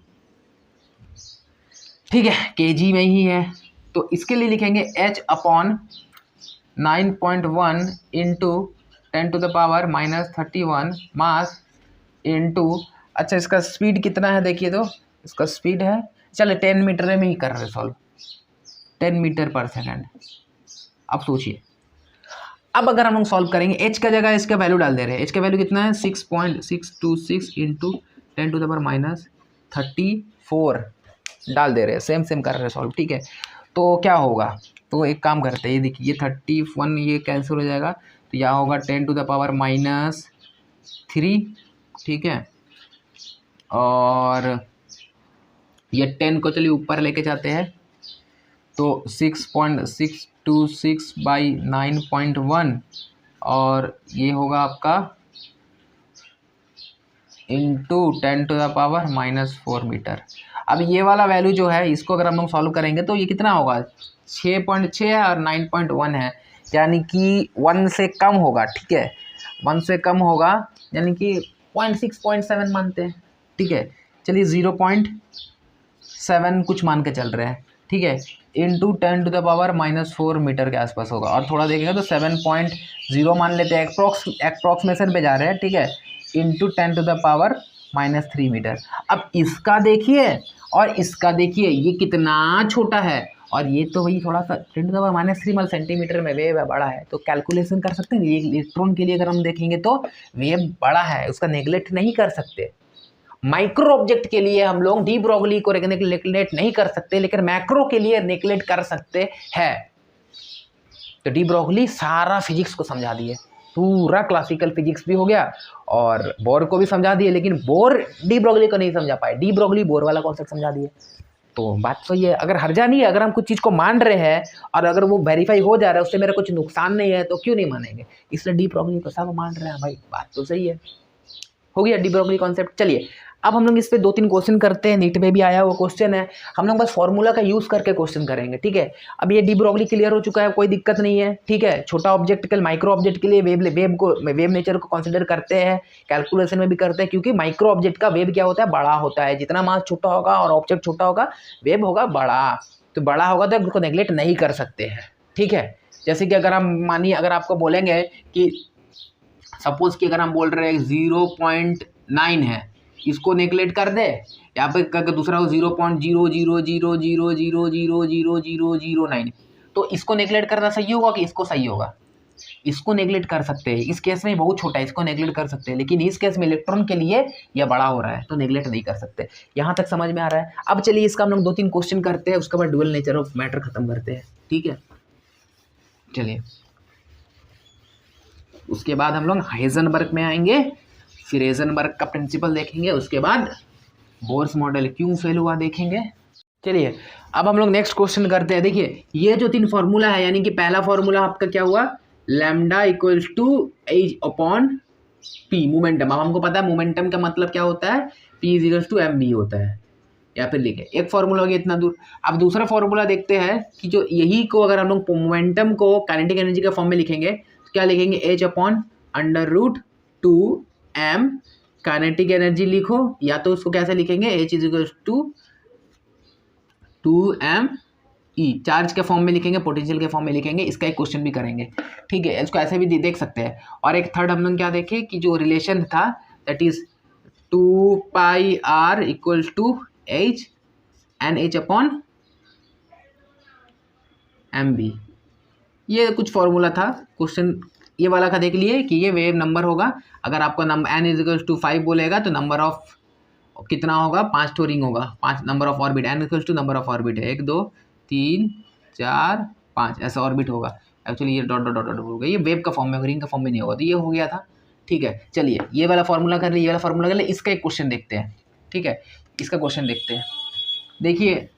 ठीक है, kg में ही है। तो इसके लिए लिखेंगे H/9.1 इंटू 10⁻31 मास इंटू, अच्छा इसका स्पीड कितना है देखिए, तो इसका स्पीड है, चलो 10 मीटर में ही कर रहे सॉल्व, 10 मीटर पर सेकंड। अब सोचिए, अब अगर हम लोग सॉल्व करेंगे, h का जगह इसका वैल्यू डाल दे रहे हैं, h का वैल्यू कितना है 6.626 इंटू 10⁻34 डाल दे रहे हैं, सेम कर रहे हैं सॉल्व, ठीक है। तो क्या होगा, तो एक काम करते हैं, ये देखिए ये 31 ये कैंसिल हो जाएगा, तो यह होगा 10⁻³ ठीक है, और ये 10 को चलिए ऊपर लेके जाते हैं, तो 6.626 बाई 9.1, और ये होगा आपका इंटू 10⁻⁻4 मीटर। अब ये वाला वैल्यू जो है, इसको अगर हम लोग सॉल्व करेंगे तो ये कितना होगा 6.6 है और 9.1 है, यानी कि 1 से कम होगा, ठीक है, 1 से कम होगा, यानी कि 0.6 मानते हैं, ठीक है, चलिए 0.7 कुछ मान के चल रहे हैं, ठीक है, इंटू 10⁻⁻4 मीटर के आसपास होगा। और थोड़ा देखेंगे तो 7.0 मान लेते हैं, अप्रॉक्सीमेशन पे जा रहे हैं, ठीक है, इंटू 10⁻³ मीटर। अब इसका देखिए और इसका देखिए, ये कितना छोटा है और ये तो वही थोड़ा सा 10⁻³ मल सेंटीमीटर में वेव है, बड़ा है, तो कैलकुलेशन कर सकते हैं। ये इलेक्ट्रॉन के लिए अगर हम देखेंगे तो वेव बड़ा है, उसका नेगलेक्ट नहीं कर सकते। माइक्रो ऑब्जेक्ट के लिए हम लोग डी ब्रोगली को नेगलेक्ट नहीं कर सकते, लेकिन मैक्रो के लिए नेगलेक्ट कर सकते हैं। तो डी ब्रोगली सारा फिजिक्स को समझा दिए, पूरा क्लासिकल फिजिक्स भी हो गया और बोर को भी समझा दिए, लेकिन बोर डी ब्रोगली को नहीं समझा पाए, डी ब्रोगली बोर वाला कॉन्सेप्ट समझा दिए। तो बात तो ये है, अगर हर्जा नहीं है, अगर हम कुछ चीज़ को मान रहे हैं और अगर वो वेरीफाई हो जा रहा है, उससे मेरा कुछ नुकसान नहीं है, तो क्यों नहीं मानेंगे। इसलिए डी ब्रोगली को सब मान रहे हैं भाई, बात तो सही है। हो गया डी ब्रोगली कॉन्सेप्ट। चलिए अब हम लोग इस पे 2-3 क्वेश्चन करते हैं, नीट में भी आया हुआ क्वेश्चन है, हम लोग बस फॉर्मूला का यूज़ करके क्वेश्चन करेंगे, ठीक है। अब ये डी ब्रोगली क्लियर हो चुका है, कोई दिक्कत नहीं है, ठीक है। छोटा ऑब्जेक्ट के माइक्रो ऑब्जेक्ट के लिए वेव नेचर को कंसिडर करते हैं, कैलकुलेशन में भी करते हैं, क्योंकि माइक्रो ऑब्जेक्ट का वेव क्या होता है, बड़ा होता है। जितना मास छोटा होगा और ऑब्जेक्ट छोटा होगा, वेव होगा बड़ा, तो बड़ा होगा तो उसको नेगलेक्ट नहीं कर सकते हैं, ठीक है। जैसे कि अगर हम मानिए, अगर आपको बोलेंगे कि सपोज कि अगर हम बोल रहे हैं 0.9 है, इसको नेगलेक्ट कर दे, यहाँ पे करके दूसरा हो 0.00000000009, तो इसको नेगलेक्ट करना सही होगा कि इसको सही होगा। इसको नेगलेक्ट कर सकते हैं, इस केस में बहुत छोटा है, इसको नेगलेक्ट कर सकते हैं, लेकिन इस केस में इलेक्ट्रॉन के लिए यह बड़ा हो रहा है, तो नेगलेक्ट नहीं कर सकते। यहाँ तक समझ में आ रहा है। अब चलिए इसका हम लोग 2-3 क्वेश्चन करते हैं, उसके बाद ड्यूअल नेचर ऑफ मैटर खत्म करते हैं, ठीक है। चलिए उसके बाद हम लोग हाइजेनबर्ग में आएंगे, फिर हाइजेनबर्ग का प्रिंसिपल देखेंगे, उसके बाद बोर्स मॉडल क्यों फेल हुआ देखेंगे। चलिए अब हम लोग नेक्स्ट क्वेश्चन करते हैं। देखिए ये जो 3 फार्मूला है, यानी कि पहला फार्मूला आपका क्या हुआ, lambda equals to h upon p, momentum. अब हमको पता है मोमेंटम का मतलब क्या होता है, p is equals to mv होता है, या फिर लिखे एक फार्मूला हो गया इतना दूर। अब दूसरा फार्मूला देखते हैं कि जो यही को अगर हम लोग मोमेंटम को काइनेटिक एनर्जी के फॉर्म में लिखेंगे, क्या लिखेंगे, h upon √2m kinetic energy लिखो, या तो उसको कैसे लिखेंगे, h is equal to 2m e, charge के फॉर्म में लिखेंगे, पोटेंशियल के फॉर्म में लिखेंगे। इसका एक क्वेश्चन भी करेंगे, ठीक है। इसको ऐसे भी देख सकते हैं। और एक थर्ड हम लोग क्या देखें कि जो रिलेशन था, that is 2πr equal to h N h upon mv। ये कुछ फॉर्मूला था, क्वेश्चन ये वाला का देख लिए कि ये वेव नंबर होगा। अगर आपका number n is equal to 5 बोलेगा तो नंबर ऑफ कितना होगा, 5 ठो रिंग होगा, 5 number of orbit, n equal to number of orbit है, 1 2 3 4 5 ऐसा ऑर्बिट होगा। एक्चुअली ये डॉट डॉट डॉट होगा, ये वेव का फॉर्म में, रिंग का फॉर्म में नहीं होगा, तो ये हो गया था, ठीक है। चलिए ये वाला फॉर्मूला कर लिए, ये वाला फॉर्मूला कर लिए, इसका एक क्वेश्चन देखते हैं, ठीक है। इसका क्वेश्चन देखते हैं। देखिए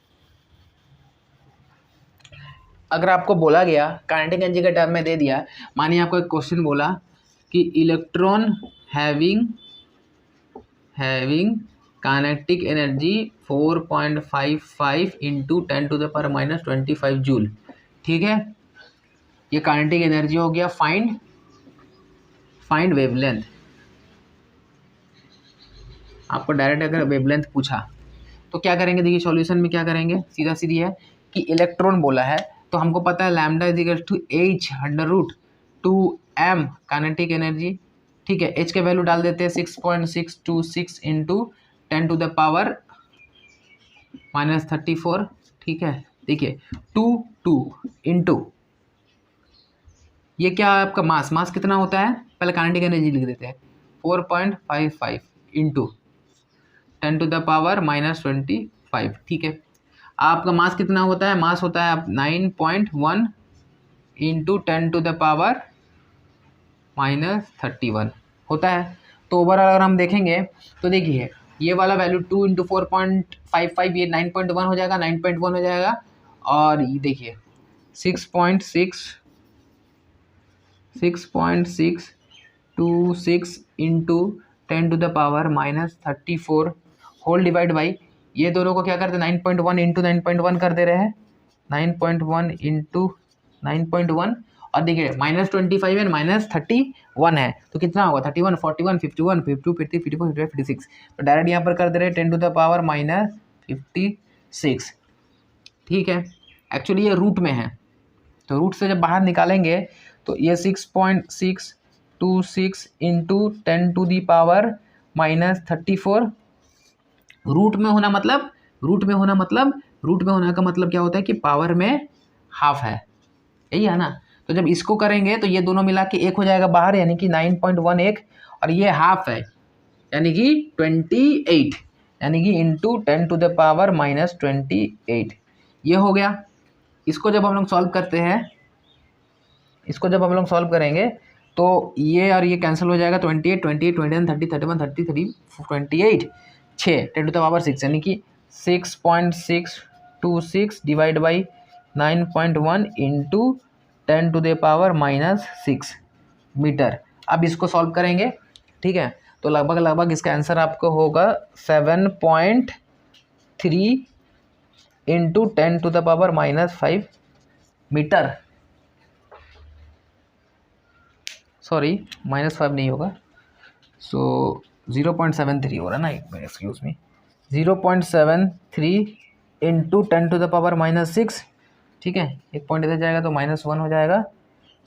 अगर आपको बोला गया काइनेटिक एनर्जी के टर्म में दे दिया, मानिए आपको एक क्वेश्चन बोला कि electron having kinetic energy 4.55 into 10⁻⁻25 joule, ठीक है। ये काइनेटिक एनर्जी हो गया। Find wavelength. आपको डायरेक्ट अगर वेवलेंथ पूछा तो क्या करेंगे, देखिए सॉल्यूशन में क्या करेंगे, सीधा सीधी है कि इलेक्ट्रॉन बोला है तो हमको पता है lambda is equal to h √2m kinetic energy, ठीक है। h के वैल्यू डाल देते हैं 6.626 इंटू 10⁻⁻34, ठीक है। देखिए 2 इंटू ये क्या है आपका मास कितना होता है, पहले काइनेटिक एनर्जी लिख देते हैं, 4.55 इंटू 10⁻⁻25, ठीक है। आपका मास कितना होता है, मास होता है 9.1 इंटू 10⁻⁻31 होता है। तो ओवरऑल अगर हम देखेंगे तो देखिए ये वाला वैल्यू 2 इंटू 4.55 ये 9.1 हो जाएगा, 9.1 हो जाएगा। और ये देखिए 6.626 इंटू 10⁻⁻34 होल डिवाइड बाई, ये दोनों को क्या करते हैं 9.1 इंटू 9.1 कर दे रहे हैं, 9.1 इंटू 9.1, और देखिए -25 है -31 है, तो कितना होगा 31 41 51 52 53 54 55 56, तो डायरेक्ट यहाँ पर कर दे रहे हैं 10⁻⁻56, ठीक है। एक्चुअली ये रूट में है, तो रूट से जब बाहर निकालेंगे तो ये 6.626 इंटू 10⁻⁻34 रूट में होना मतलब रूट में होने का मतलब क्या होता है कि पावर में हाफ है, यही है ना। तो जब इसको करेंगे तो ये दोनों मिला के 1 हो जाएगा बाहर, यानी कि 9.11, और ये हाफ है यानी कि 28, यानी कि इंटू 10⁻⁻28 ये हो गया। इसको जब हम लोग सॉल्व करते हैं, इसको जब हम लोग सॉल्व करेंगे तो ये और ये कैंसिल हो जाएगा, 28 28 21 30 31 33 28 6 10⁻6 यानी कि 6.626 डिवाइड बाई 9.1 इंटू 10⁻⁻6 मीटर। अब इसको सॉल्व करेंगे, ठीक है, तो लगभग इसका आंसर आपको होगा 7.3 इंटू 10⁻⁻5 मीटर। सॉरी -5 नहीं होगा, सो 0.73 हो रहा ना, एक मिनट एक्सक्यूज मी, 0.73 इंटू 10⁻⁻6, ठीक है, एक पॉइंट इधर जाएगा तो -1 हो जाएगा।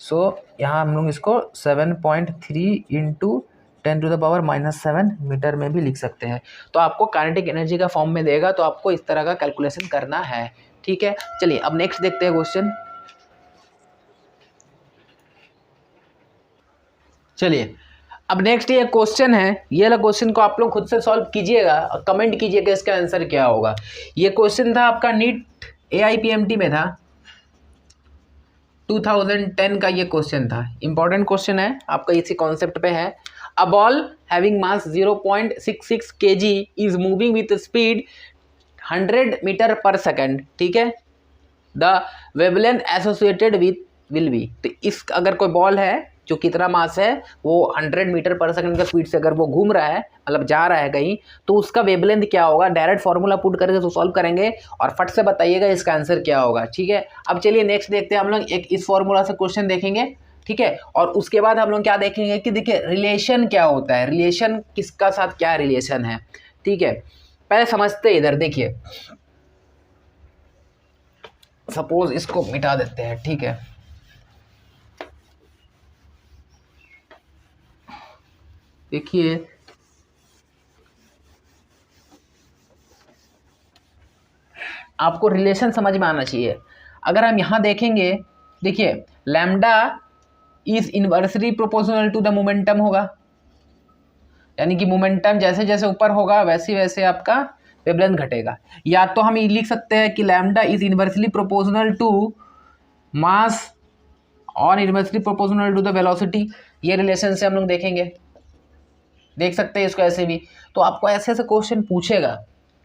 सो यहाँ हम लोग इसको 7.3 इंटू 10⁻⁻7 मीटर में भी लिख सकते हैं। तो आपको काइनेटिक एनर्जी का फॉर्म में देगा, तो आपको इस तरह का कैलकुलेशन करना है, ठीक है। चलिए अब नेक्स्ट देखते हैं क्वेश्चन। चलिए अब नेक्स्ट ये क्वेश्चन है, ये वाला क्वेश्चन को आप लोग खुद से सॉल्व कीजिएगा और कमेंट कीजिएगा इसका आंसर क्या होगा। ये क्वेश्चन था आपका नीट AIPMT में था, 2010 का ये क्वेश्चन था। इंपॉर्टेंट क्वेश्चन है आपका, इसी कॉन्सेप्ट पे है। A ball having mass 0.66 kg is moving with speed 100 metre per second, ठीक है। The wavelength associated with will be, तो इस अगर कोई बॉल है जो कितना मास है वो 100 मीटर पर सेकंड का स्पीड से अगर वो घूम रहा है, मतलब जा रहा है कहीं, तो उसका वेवलेंथ क्या होगा। डायरेक्ट फॉर्मूला पुट करके तो सॉल्व करेंगे और फट से बताइएगा इसका आंसर क्या होगा, ठीक है। अब चलिए नेक्स्ट देखते हैं हम लोग, एक इस फॉर्मूला से क्वेश्चन देखेंगे, ठीक है, और उसके बाद हम लोग क्या देखेंगे कि देखिए रिलेशन क्या होता है, रिलेशन किसका साथ क्या रिलेशन है, ठीक है। पहले समझते हैं, इधर देखिए, सपोज इसको मिटा देते हैं, ठीक है। देखिए आपको रिलेशन समझ में आना चाहिए। अगर हम यहाँ देखेंगे, देखिए lambda is inversely proportional to the momentum होगा, यानी कि मोमेंटम जैसे जैसे ऊपर होगा वैसे वैसे आपका वेवलेंथ घटेगा। या तो हम ये लिख सकते हैं कि lambda is inversely proportional to mass और inversely proportional to the velocity. ये रिलेशन से हम लोग देखेंगे, देख सकते हैं इसको ऐसे भी। तो आपको ऐसे ऐसे क्वेश्चन पूछेगा,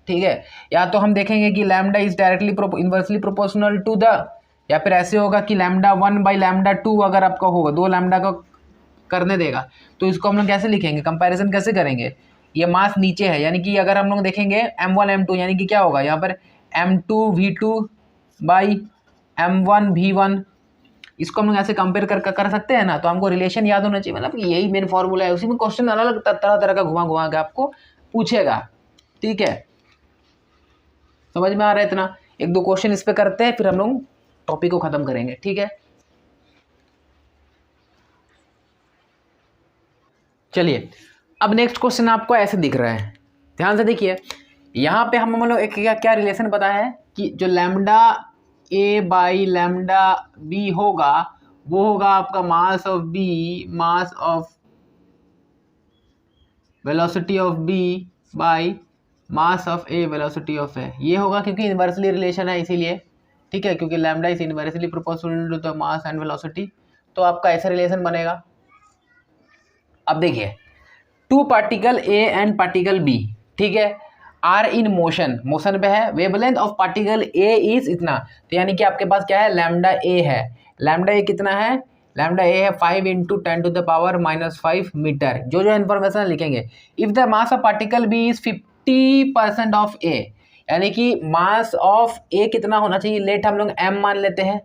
ठीक है। या तो हम देखेंगे कि lambda is directly inversely proportional to the, या फिर ऐसे होगा कि लैम्डा 1/λ2 अगर आपका होगा, 2 लैम्डा का करने देगा, तो इसको हम लोग कैसे लिखेंगे, कंपैरिजन कैसे करेंगे। ये मास नीचे है, यानी कि अगर हम लोग देखेंगे m1 m2, यानी कि क्या होगा यहाँ पर m2 v2/m1 v1, इसको हम लोग ऐसे कंपेयर कर सकते हैं ना। तो हमको रिलेशन याद होना चाहिए, मतलब यही मेन फॉर्मूला है। उसी में क्वेश्चन अलग अलग तरह तरह का घुमा घुमा के आपको पूछेगा, ठीक है। समझ में आ रहा है इतना। एक दो क्वेश्चन इस पे करते हैं, फिर हम लोग टॉपिक को खत्म करेंगे, ठीक है। चलिए अब नेक्स्ट क्वेश्चन आपको ऐसे दिख रहा है, ध्यान से देखिए। यहाँ पे हम लोग एक क्या रिलेशन पता है कि जो लैम्डा a/λb होगा वो होगा आपका mass of b, mass of velocity of b by mass of a, velocity of a। ये होगा क्योंकि इनवर्सली रिलेशन है इसीलिए, ठीक है, क्योंकि lambda is inversely proportional to the mass and velocity. तो आपका ऐसा रिलेशन बनेगा। अब देखिए 2 particle a and particle b, ठीक है, आर इन मोशन, मोशन पे है। Wavelength of particle A is इतना, तो यानी कि आपके पास क्या है, लैम्डा ए है। लैम्डा ए कितना है, लैम्डा ए है 5 × 10⁻⁻5 मीटर। जो जो इन्फॉर्मेशन लिखेंगे, if the mass of particle B is 50% of A, यानी कि मास ऑफ ए कितना होना चाहिए, लेट हम लोग m मान लेते हैं,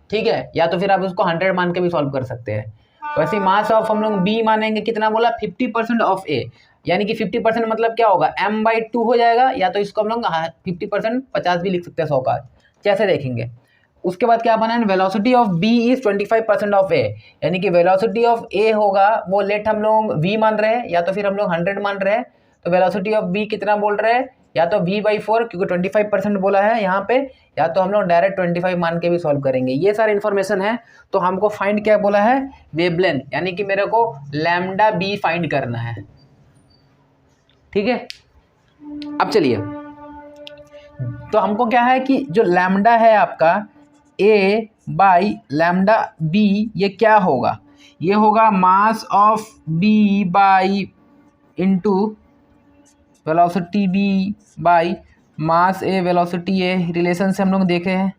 ठीक है, या तो फिर आप उसको 100 मान के भी सॉल्व कर सकते हैं। वैसे मास ऑफ हम लोग b मानेंगे, कितना बोला, 50% ऑफ ए, यानी कि 50% मतलब क्या होगा, m/2 हो जाएगा। या तो इसको हम लोग 50% 50 भी लिख सकते हैं, 100 का, जैसे देखेंगे। उसके बाद क्या बना है, velocity of b is 25% of a, यानी कि वेलोसिटी ऑफ a होगा वो लेट हम लोग v मान रहे हैं, या तो फिर हम लोग 100 मान रहे हैं। तो वेलोसिटी ऑफ b कितना बोल रहे हैं, या तो v/4 क्योंकि 25% बोला है यहाँ पे, या तो हम लोग डायरेक्ट 25 मान के भी सॉल्व करेंगे। ये सारी इन्फॉर्मेशन है। तो हमको फाइंड क्या बोला है, वेवलेंथ, यानी कि मेरे को लैम्डा बी फाइंड करना है। ठीक है, अब चलिए, तो हमको क्या है कि जो लैम्डा है आपका ए बाई लैम्डा बी, ये क्या होगा, ये होगा mass of B by into velocity B by mass A velocity A. Relation से हम लोग देखे हैं,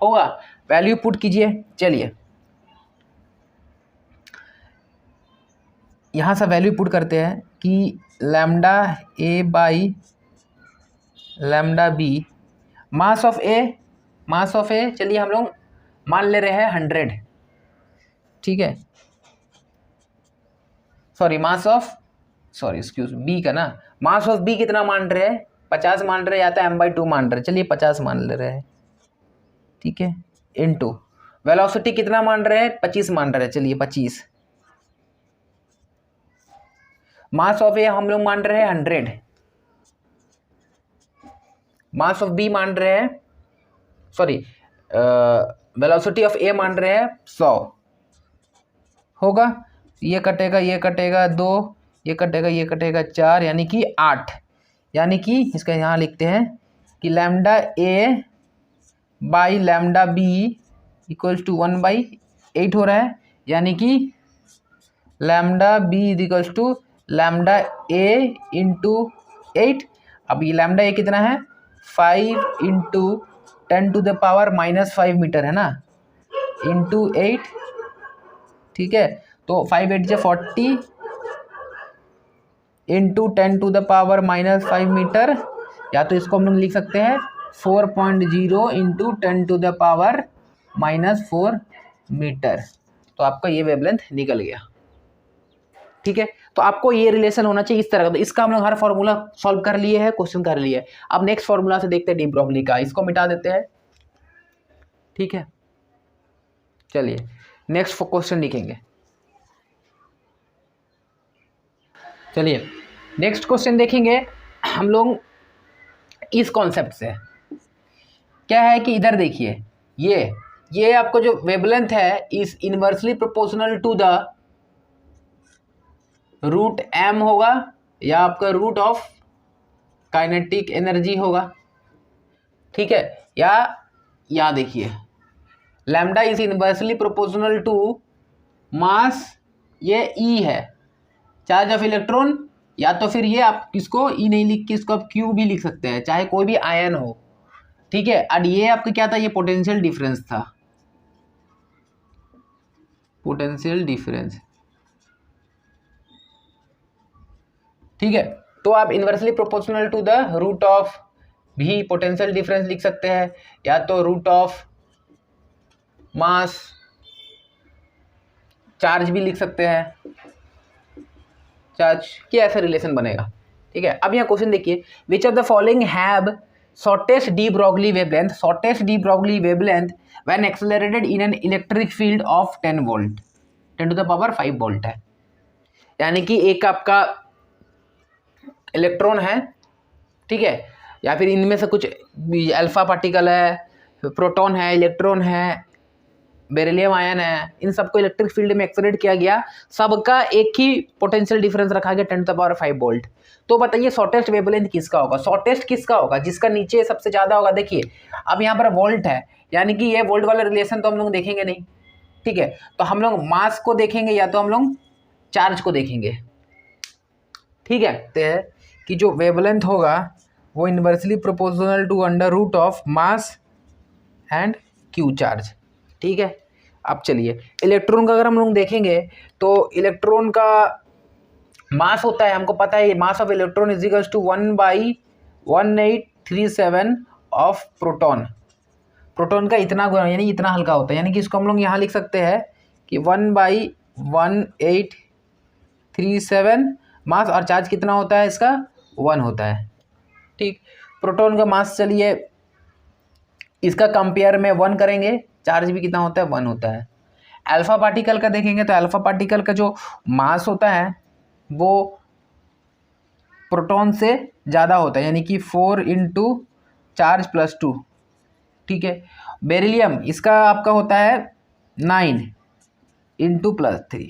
होगा। वैल्यू पुट कीजिए। चलिए यहाँ से वैल्यू पुट करते हैं कि lambda A by lambda B, mass of A, चलिए हम लोग मान ले रहे हैं 100। ठीक है, एक्सक्यूज बी का ना, मास ऑफ बी कितना मान रहे हैं, 50 मान रहे हैं, या तो m/2 मान रहे हैं, चलिए 50 मान ले रहे हैं। ठीक है, इनटू वेलोसिटी कितना मान रहे हैं, 25 मान रहे हैं, चलिए 25। मास ऑफ ए हम लोग मान रहे हैं 100, मास ऑफ बी मान रहे हैं, वेलोसिटी ऑफ ए मान रहे हैं 100। होगा, ये कटेगा 2, ये कटेगा 4, यानी कि 8। यानी कि इसका यहाँ लिखते हैं कि lambda A by lambda B equals to 1/8 हो रहा है, यानी कि lambda B equals to lambda A into 8। अब ये लैम्डा ए कितना है, 5 इंटू 10⁻⁻5 मीटर है ना, इंटू 8। ठीक है, तो 5 8 से 40 इंटू 10⁻⁻5 मीटर, या तो इसको हम लोग लिख सकते हैं 4.0 इंटू 10⁻⁻4 मीटर। तो आपका ये वेवलेंथ निकल गया। ठीक है, तो आपको ये रिलेशन होना चाहिए इस तरह का। तो इसका हम लोग हर फॉर्मूला सॉल्व कर लिए है, क्वेश्चन कर लिए है। अब नेक्स्ट फॉर्मूला से देखते हैं डी ब्रोगली का, इसको मिटा देते हैं। ठीक है, चलिए नेक्स्ट क्वेश्चन लिखेंगे। चलिए नेक्स्ट क्वेश्चन देखेंगे हम लोग इस कॉन्सेप्ट से। क्या है कि इधर देखिए, ये आपको जो वेवलेंथ है is inversely proportional to the root m होगा, या आपका रूट ऑफ काइनेटिक एनर्जी होगा। ठीक है, या देखिए lambda is inversely proportional to mass, ये E है, चार्ज ऑफ इलेक्ट्रॉन, या तो फिर ये आप किसको E नहीं लिख के इसको आप Q भी लिख सकते हैं, चाहे कोई भी आयन हो। ठीक है, और ये आपका क्या था, ये पोटेंशियल डिफरेंस था, पोटेंशियल डिफरेंस। ठीक है, तो आप inversely proportional to the root of भी पोटेंशियल डिफरेंस लिख सकते हैं, या तो रूट ऑफ मास चार्ज भी लिख सकते हैं, चार्ज की ऐसा रिलेशन बनेगा। ठीक है, अब यहाँ क्वेश्चन देखिए, which of the following have shortest D Broglie wavelength, shortest D Broglie wavelength when accelerated in an electric field of 10 volt, 10⁵ volt है। यानी कि एक आपका इलेक्ट्रॉन है, ठीक है, या फिर इनमें से कुछ अल्फा पार्टिकल है, प्रोटॉन है, इलेक्ट्रॉन है, बेरिलियम आयन है, इन सबको इलेक्ट्रिक फील्ड में एक्सेलरेट किया गया, सबका एक ही पोटेंशियल डिफरेंस रखा गया 10⁵ वोल्ट। तो बताइए शॉर्टेस्ट वेवलेंथ किसका होगा, शॉर्टेस्ट किसका होगा, जिसका नीचे सबसे ज़्यादा होगा। देखिए अब यहाँ पर वोल्ट है, यानी कि ये वोल्ट वाला रिलेशन तो हम लोग देखेंगे नहीं। ठीक है, तो हम लोग मास को देखेंगे या तो हम लोग चार्ज को देखेंगे। ठीक है, तो कि जो वेवलेंथ होगा वो inversely proportional to under root of mass and Q charge. ठीक है, अब चलिए इलेक्ट्रॉन का अगर हम लोग देखेंगे तो इलेक्ट्रॉन का मास होता है, हमको पता है mass of electron is equals to 1/1837 of proton. Proton का इतना गुना यानी इतना हल्का होता है, यानी कि इसको हम लोग यहाँ लिख सकते हैं कि 1/1837 मास, और चार्ज कितना होता है इसका 1 होता है। ठीक, प्रोटॉन का मास चलिए इसका कंपेयर में 1 करेंगे, चार्ज भी कितना होता है 1 होता है। अल्फा पार्टिकल का देखेंगे तो अल्फा पार्टिकल का जो मास होता है वो प्रोटॉन से ज़्यादा होता है, यानी कि 4 इंटू चार्ज प्लस 2, ठीक है। बेरिलियम इसका आपका होता है 9 इंटू प्लस 3,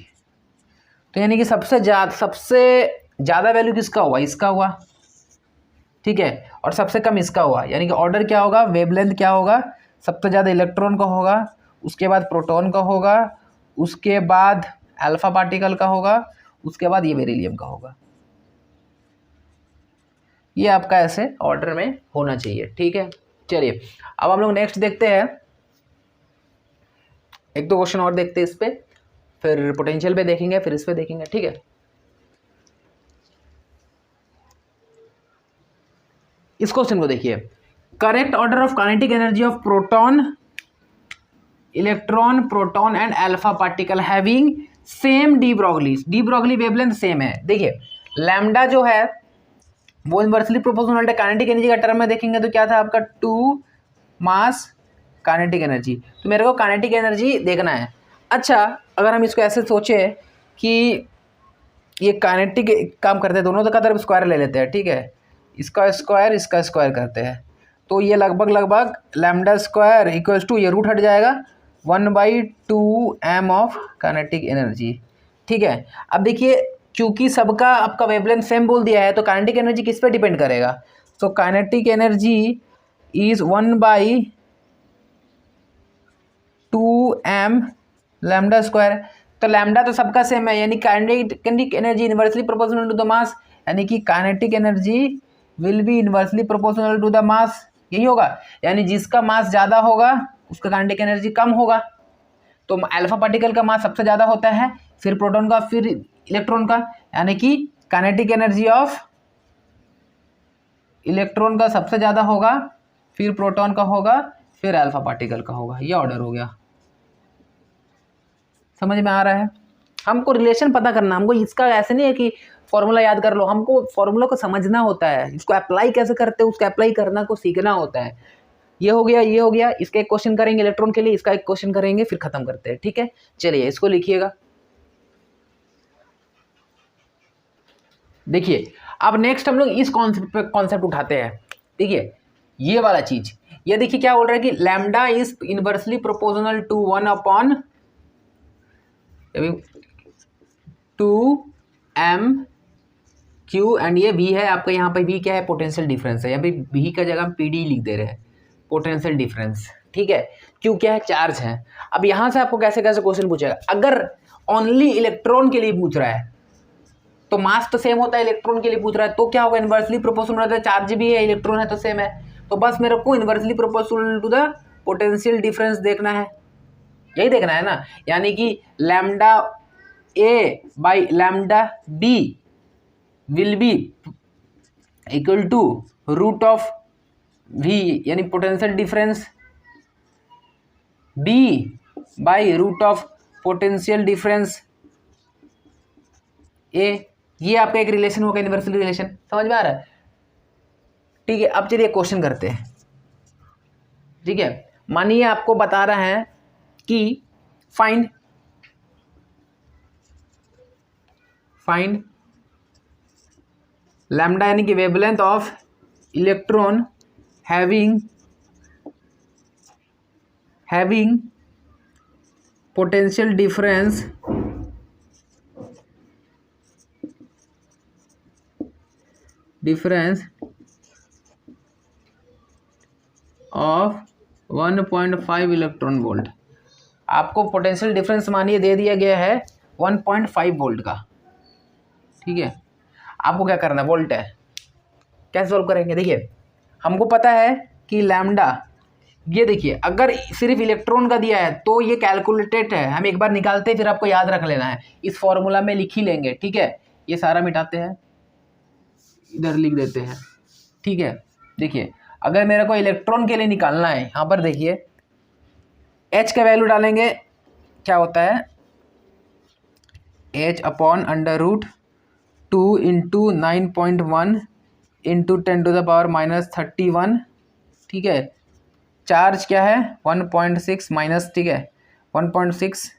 तो यानी कि सबसे ज़्यादा वैल्यू किसका हुआ, इसका हुआ, ठीक है, और सबसे कम इसका हुआ। यानी कि ऑर्डर क्या होगा, वेवलेंथ क्या होगा, सबसे ज़्यादा इलेक्ट्रॉन का होगा, उसके बाद प्रोटॉन का होगा, उसके बाद अल्फा पार्टिकल का होगा, उसके बाद ये बेरिलियम का होगा। ये आपका ऐसे ऑर्डर में होना चाहिए, ठीक है। चलिए अब हम लोग नेक्स्ट देखते हैं, एक दो क्वेश्चन और देखते हैं इस पे, फिर पोटेंशियल पे देखेंगे, फिर इस पे देखेंगे, ठीक है। इस क्वेश्चन को देखिए, correct order of kinetic energy of proton, electron, proton and alpha particle having same D Broglie wavelength same है। देखिए लैम्डा जो है वो इनवर्सली प्रोपोर्शनल है, काइनेटिक एनर्जी का टर्म में देखेंगे तो क्या था आपका 2 मास काइनेटिक एनर्जी, तो मेरे को काइनेटिक एनर्जी देखना है। अच्छा अगर हम इसको ऐसे सोचे कि ये काइनेटिक काम करते हैं, दोनों का तरफ स्क्वायर ले लेते हैं, ठीक है, इसका स्क्वायर करते हैं, तो ये लगभग लैम्डा स्क्वायर इक्वल्स टू, ये रूट हट जाएगा, 1/2 m ऑफ काइनेटिक एनर्जी, ठीक है। अब देखिए क्योंकि सबका आपका वेवलेंथ सेम बोल दिया है, तो काइनेटिक एनर्जी किस पे डिपेंड करेगा, तो kinetic energy is 1/2 m lambda square, तो लैम्डा तो सबका सेम है, यानी kinetic energy inversely proportional to the mass, यानी कि kinetic energy will be inversely proportional to the mass, यही होगा, यानी जिसका मास ज़्यादा होगा उसका काइनेटिक एनर्जी कम होगा। तो अल्फा पार्टिकल का मास सबसे ज़्यादा होता है, फिर प्रोटॉन का, फिर इलेक्ट्रॉन का, यानी कि काइनेटिक एनर्जी ऑफ इलेक्ट्रॉन का सबसे ज़्यादा होगा, फिर प्रोटॉन का होगा, फिर अल्फा पार्टिकल का होगा। ये ऑर्डर हो गया, समझ में आ रहा है। हमको रिलेशन पता करना, हमको इसका ऐसे नहीं है कि फॉर्मूला याद कर लो, हमको फॉर्मूला को समझना होता है, इसको अप्लाई कैसे करते हैं उसको अप्लाई करना को सीखना होता है। ये हो गया, इसका एक क्वेश्चन करेंगे इलेक्ट्रॉन के लिए, इसका एक क्वेश्चन करेंगे, फिर खत्म करते हैं, ठीक है। चलिए इसको लिखिएगा। देखिए अब नेक्स्ट हम लोग इस कॉन्सेप्ट उठाते हैं। देखिए ये वाला चीज, ये देखिए क्या बोल रहा है कि lambda is inversely proportional to 1/2 m q, and ये v है आपका, यहाँ पे v क्या है, पोटेंशियल डिफरेंस है, यहाँ पे v का जगह हम pd लिख दे रहे हैं, पोटेंशियल डिफरेंस, ठीक है। क्यों क्या है, चार्ज है। अब यहाँ से आपको कैसे कैसे क्वेश्चन पूछेगा, अगर ओनली इलेक्ट्रॉन के लिए पूछ रहा है तो मास तो सेम होता है, इलेक्ट्रॉन के लिए पूछ रहा है तो क्या होगा, इनवर्सली प्रोपोर्शनल होता है, चार्ज भी है, इलेक्ट्रॉन है तो सेम है, तो बस मेरे को inversely proportional to the potential difference देखना है, यही देखना है ना। यानी कि lambda A by lambda B will be equal to root of V, यानी potential difference B by root of potential difference A. ये आपका एक रिलेशन होगा, इनवर्सल रिलेशन, समझ में आ रहा है, ठीक है। अब चलिए क्वेश्चन करते हैं, ठीक है। मानिए आपको बता रहा है कि फाइंड लैम्डा, यानी कि wavelength of electron having potential difference of 1.5 electron volt. आपको पोटेंशियल डिफरेंस मानिए दे दिया गया है 1.5 वोल्ट का, ठीक है। आपको क्या करना है, वोल्ट है, कैसे सॉल्व करेंगे, देखिए हमको पता है कि लैम्डा, ये देखिए अगर सिर्फ इलेक्ट्रॉन का दिया है तो ये कैलकुलेटेड है, हम एक बार निकालते हैं, फिर आपको याद रख लेना है, इस फॉर्मूला में लिख ही लेंगे, ठीक है। ये सारा मिटाते हैं, इधर लिख देते हैं, ठीक है। देखिए अगर मेरे को इलेक्ट्रॉन के लिए निकालना है, यहाँ पर देखिए H का वैल्यू डालेंगे, क्या होता है, H upon under root 2 into 9.1 into 10⁻⁻31, ठीक है। चार्ज क्या है 1.6 माइनस, ठीक है 1.6,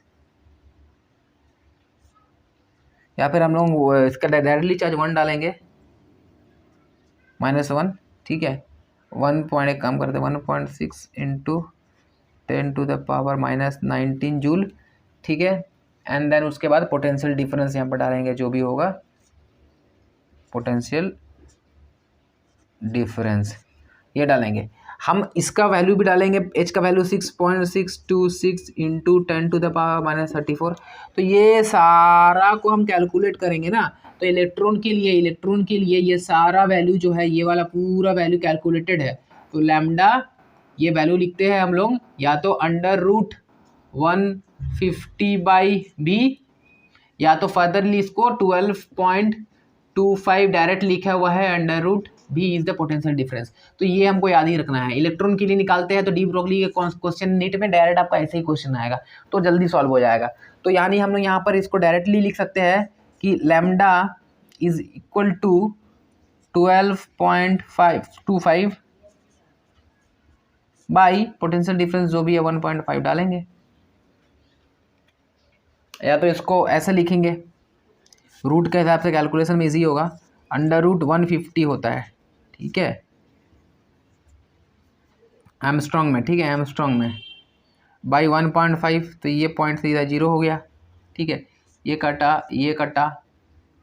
या फिर हम लोग इसका डायरेक्टली चार्ज 1 डालेंगे, -1, ठीक है। 1 पॉइंट, एक काम करते हैं, 1.6 इंटू 10⁻⁻19 जूल, ठीक है। एंड देन उसके बाद पोटेंशियल डिफरेंस यहाँ पर डालेंगे, जो भी होगा पोटेंशियल डिफरेंस ये डालेंगे। हम इसका वैल्यू भी डालेंगे, एच का वैल्यू 6.626 इंटू 10⁻34। तो ये सारा को हम कैलकुलेट करेंगे ना, तो इलेक्ट्रॉन के लिए ये सारा वैल्यू जो है, ये वाला पूरा वैल्यू कैलकुलेटेड है। तो लैम्डा ये वैल्यू लिखते हैं हम लोग या तो √150/b, या तो फर्दरली इसको 12.25 डायरेक्ट लिखा हुआ है, √b is the potential difference. तो ये हमको याद ही रखना है। इलेक्ट्रॉन के लिए निकालते हैं तो डी ब्रोगली के क्वेश्चन नीट में डायरेक्ट आपका ऐसे ही क्वेश्चन आएगा, तो जल्दी सॉल्व हो जाएगा। तो यानी हम लोग यहाँ पर इसको डायरेक्टली लिख सकते हैं कि lambda is equal to 12.25 by potential difference जो भी है 1.5 डालेंगे, या तो इसको ऐसे लिखेंगे, रूट के हिसाब से कैलकुलेशन में इजी होगा। √150 होता है, ठीक है, एमस्ट्रॉन्ग में, ठीक है, एमस्ट्रॉन्ग में, बाई 1.5, तो ये पॉइंट सीधा 0 हो गया, ठीक है। ये कटा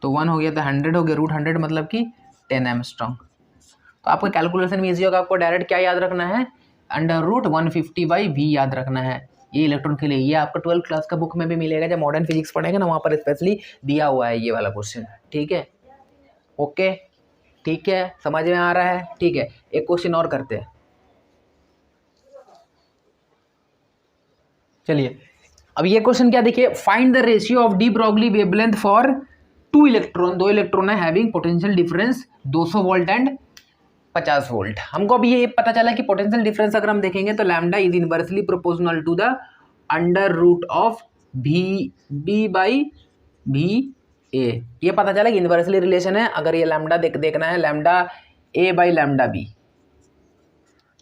तो 1 हो गया, तो 100 हो गया। √100 मतलब कि 10 एमस्ट्रॉन्ग। तो आपको कैलकुलेशन में इजी होगा। आपको डायरेक्ट क्या याद रखना है, √150/v याद रखना है। ये इलेक्ट्रॉन के लिए, ये आपका 12th क्लास का बुक में भी मिलेगा, जब मॉडर्न फिजिक्स पढ़ेगा ना, वहाँ पर स्पेशली दिया हुआ है ये वाला क्वेश्चन, ठीक है। ओके, ठीक है, समझ में आ रहा है, ठीक है। एक क्वेश्चन और करते हैं, चलिए। अब ये क्वेश्चन क्या, देखिए, find the ratio of de Broglie wavelength for 2 electron, 2 electron है having potential difference 200 volt and 50 volt. हमको अभी ये पता चला कि पोटेंशियल डिफरेंस अगर हम देखेंगे तो lambda is inversely proportional to the √v/a। ये पता चला कि इनवर्सली रिलेशन है। अगर ये लैम्डा देखना है, लैम्डा a/λb,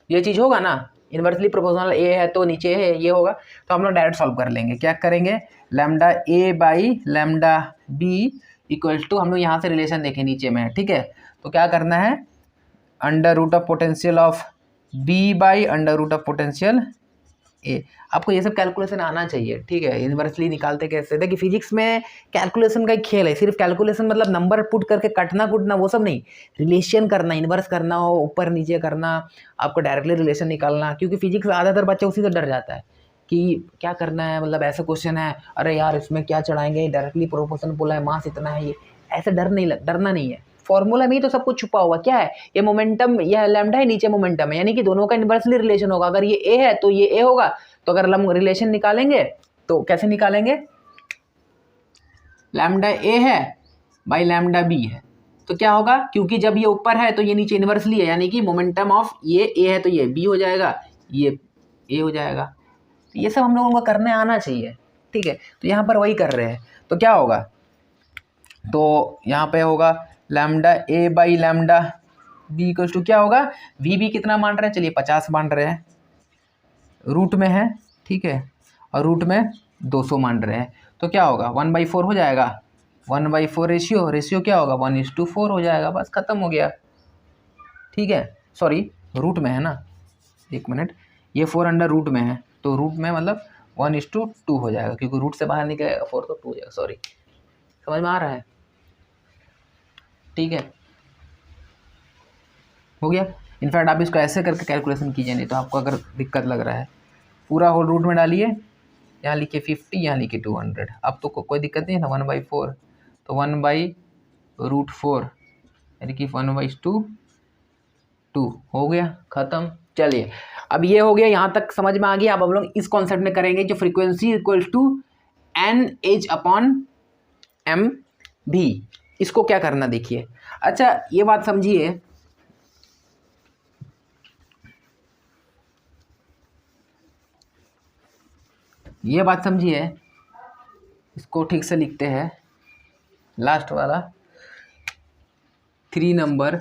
ये चीज होगा ना, इनवर्सली प्रोपोर्शनल a है तो नीचे है ये होगा। तो हम लोग डायरेक्ट सॉल्व कर लेंगे। क्या करेंगे, लैम्डा a/λb इक्वल्स टू, हम लोग यहाँ से रिलेशन देखें नीचे में है, ठीक है। तो क्या करना है, √of potential of b/√of a। आपको ये सब कैलकुलेशन आना चाहिए, ठीक है। इनवर्सली निकालते कैसे, देखिए फिजिक्स में कैलकुलेशन का एक खेल है। सिर्फ कैलकुलेशन मतलब नंबर पुट करके कटना कुटना वो सब नहीं, रिलेशन करना, इन्वर्स करना हो, ऊपर नीचे करना, आपको डायरेक्टली रिलेशन निकालना। क्योंकि फिजिक्स ज़्यादातर बच्चा उसी से डर जाता है कि क्या करना है, मतलब ऐसा क्वेश्चन है, अरे यार इसमें क्या चढ़ाएंगे, डायरेक्टली प्रोपोर्शन बोला है, मास इतना है, ये ऐसे डरना नहीं है। फॉर्मूला में ही तो सब कुछ छुपा हुआ क्या है, ये मोमेंटम, ये लैम्डा है, नीचे मोमेंटम है, यानी कि दोनों का इनवर्सली रिलेशन होगा। अगर ये ए है तो ये ए होगा। तो अगर हम रिलेशन निकालेंगे तो कैसे निकालेंगे, लैम्डा ए है बाई लैम्डा बी है, तो क्या होगा, क्योंकि जब ये ऊपर है तो ये नीचे इनवर्सली है, यानी कि मोमेंटम ऑफ ये ए है तो ये बी हो जाएगा, ये ए हो जाएगा। तो ये सब हम लोगों को करने आना चाहिए, ठीक है। तो यहाँ पर वही कर रहे हैं। तो क्या होगा, तो यहाँ पे होगा lambda A by lambda B equals to क्या होगा, वी बी कितना मान रहे हैं, चलिए 50 मान रहे हैं, रूट में है, ठीक है, और रूट में 200 मान रहे हैं। तो क्या होगा, 1/4 हो जाएगा, 1/4 रेशियो क्या होगा, 1:4 हो जाएगा, बस खत्म हो गया, ठीक है। सॉरी, रूट में है ना, एक मिनट, ये 4 अंडर रूट में है, तो रूट में मतलब 1:2 हो जाएगा, क्योंकि रूट से बाहर निकलेगा 4 तो 2 हो जाएगा। सॉरी, समझ में आ रहा है, ठीक है, हो गया। इनफैक्ट आप इसको ऐसे करके कैलकुलेशन कीजिए, नहीं तो आपको अगर दिक्कत लग रहा है, पूरा होल रूट में डालिए, यहाँ लिखिए 50, यहाँ लिखिए 200। अब तो कोई दिक्कत नहीं है ना, 1/4, तो 1/√4 यानी कि 1/2 हो गया, ख़त्म। चलिए, अब ये हो गया, यहाँ तक समझ में आ गया। अब हम लोग इस कॉन्सेप्ट में करेंगे जो फ्रीक्वेंसी इक्वल्स टू NH/mv। इसको क्या करना, देखिए, अच्छा ये बात समझिए, ये बात समझिए, इसको ठीक से लिखते हैं, लास्ट वाला 3 नंबर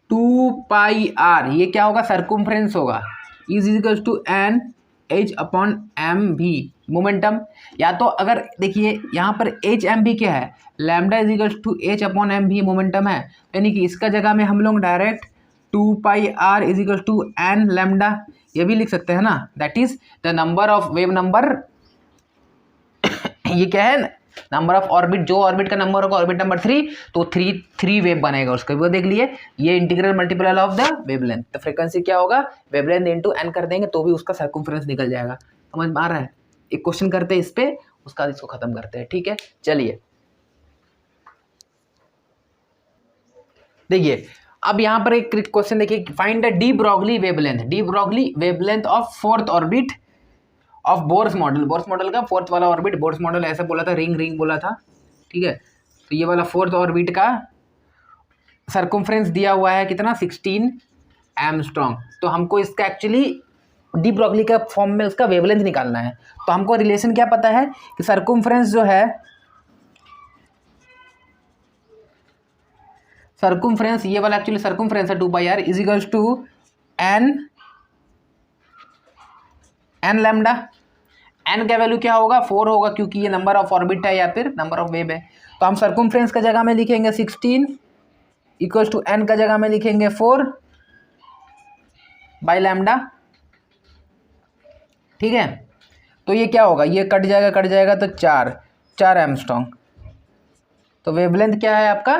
2πr, ये क्या होगा, सर्कुम्फ्रेंस होगा, is equals to n h upon M v momentum, या तो अगर देखिए यहाँ पर एच एम भी क्या है, lambda is equal to H upon M v momentum है, यानी कि इसका जगह में हम लोग direct 2πr is equal to n lambda ये भी लिख सकते हैं ना, that is the number of wave number ये क्या है, नंबर ऑफ ऑर्बिट, जो ऑर्बिट का नंबर होगा ऑर्बिट नंबर 3, तो थ्री वेव बनेगा उसका, वो देख लिए, ये integral multiple of the wavelength, तो फ्रीक्वेंसी क्या होगा, वेवलेंथ इनटू एन कर देंगे तो भी उसका सर्कमफ्रेंस निकल जाएगा। समझ में आ रहा है? एक क्वेश्चन करते हैं इस पे, उसका इसको खत्म करते हैं, ठीक है। चलिए देखिए अब यहाँ पर एक क्वेश्चन देखिए, find the D Broglie wavelength of fourth orbit of Bohr's model. Bohr's model का फोर्थ वाला ऑर्बिट, बोर्स मॉडल ऐसा बोला था, रिंग बोला था, ठीक है। तो ये वाला फोर्थ ऑर्बिट का सर्कमफ्रेंस दिया हुआ है कितना, 16 एंगस्ट्रॉम। तो हमको इसका एक्चुअली डी ब्रॉगली का फॉर्म में उसका वेवलेंथ निकालना है। तो हमको रिलेशन क्या पता है कि सर्कमफ्रेंस जो है, सर्कमफ्रेंस ये वाला एक्चुअली सर्कमफ्रेंस है 2πr is equals to n lambda. N का वैल्यू क्या होगा, 4 होगा, क्योंकि ये नंबर ऑफ ऑर्बिट है या फिर नंबर ऑफ वेव है। तो हम सर्कमफ्रेंस का जगह में लिखेंगे 16 इक्वल्स टू एन का जगह में लिखेंगे 4 बाई लैम्डा, ठीक है। तो ये क्या होगा, ये कट जाएगा तो 4 एंगस्ट्रॉम। तो वेवलेंथ क्या है आपका,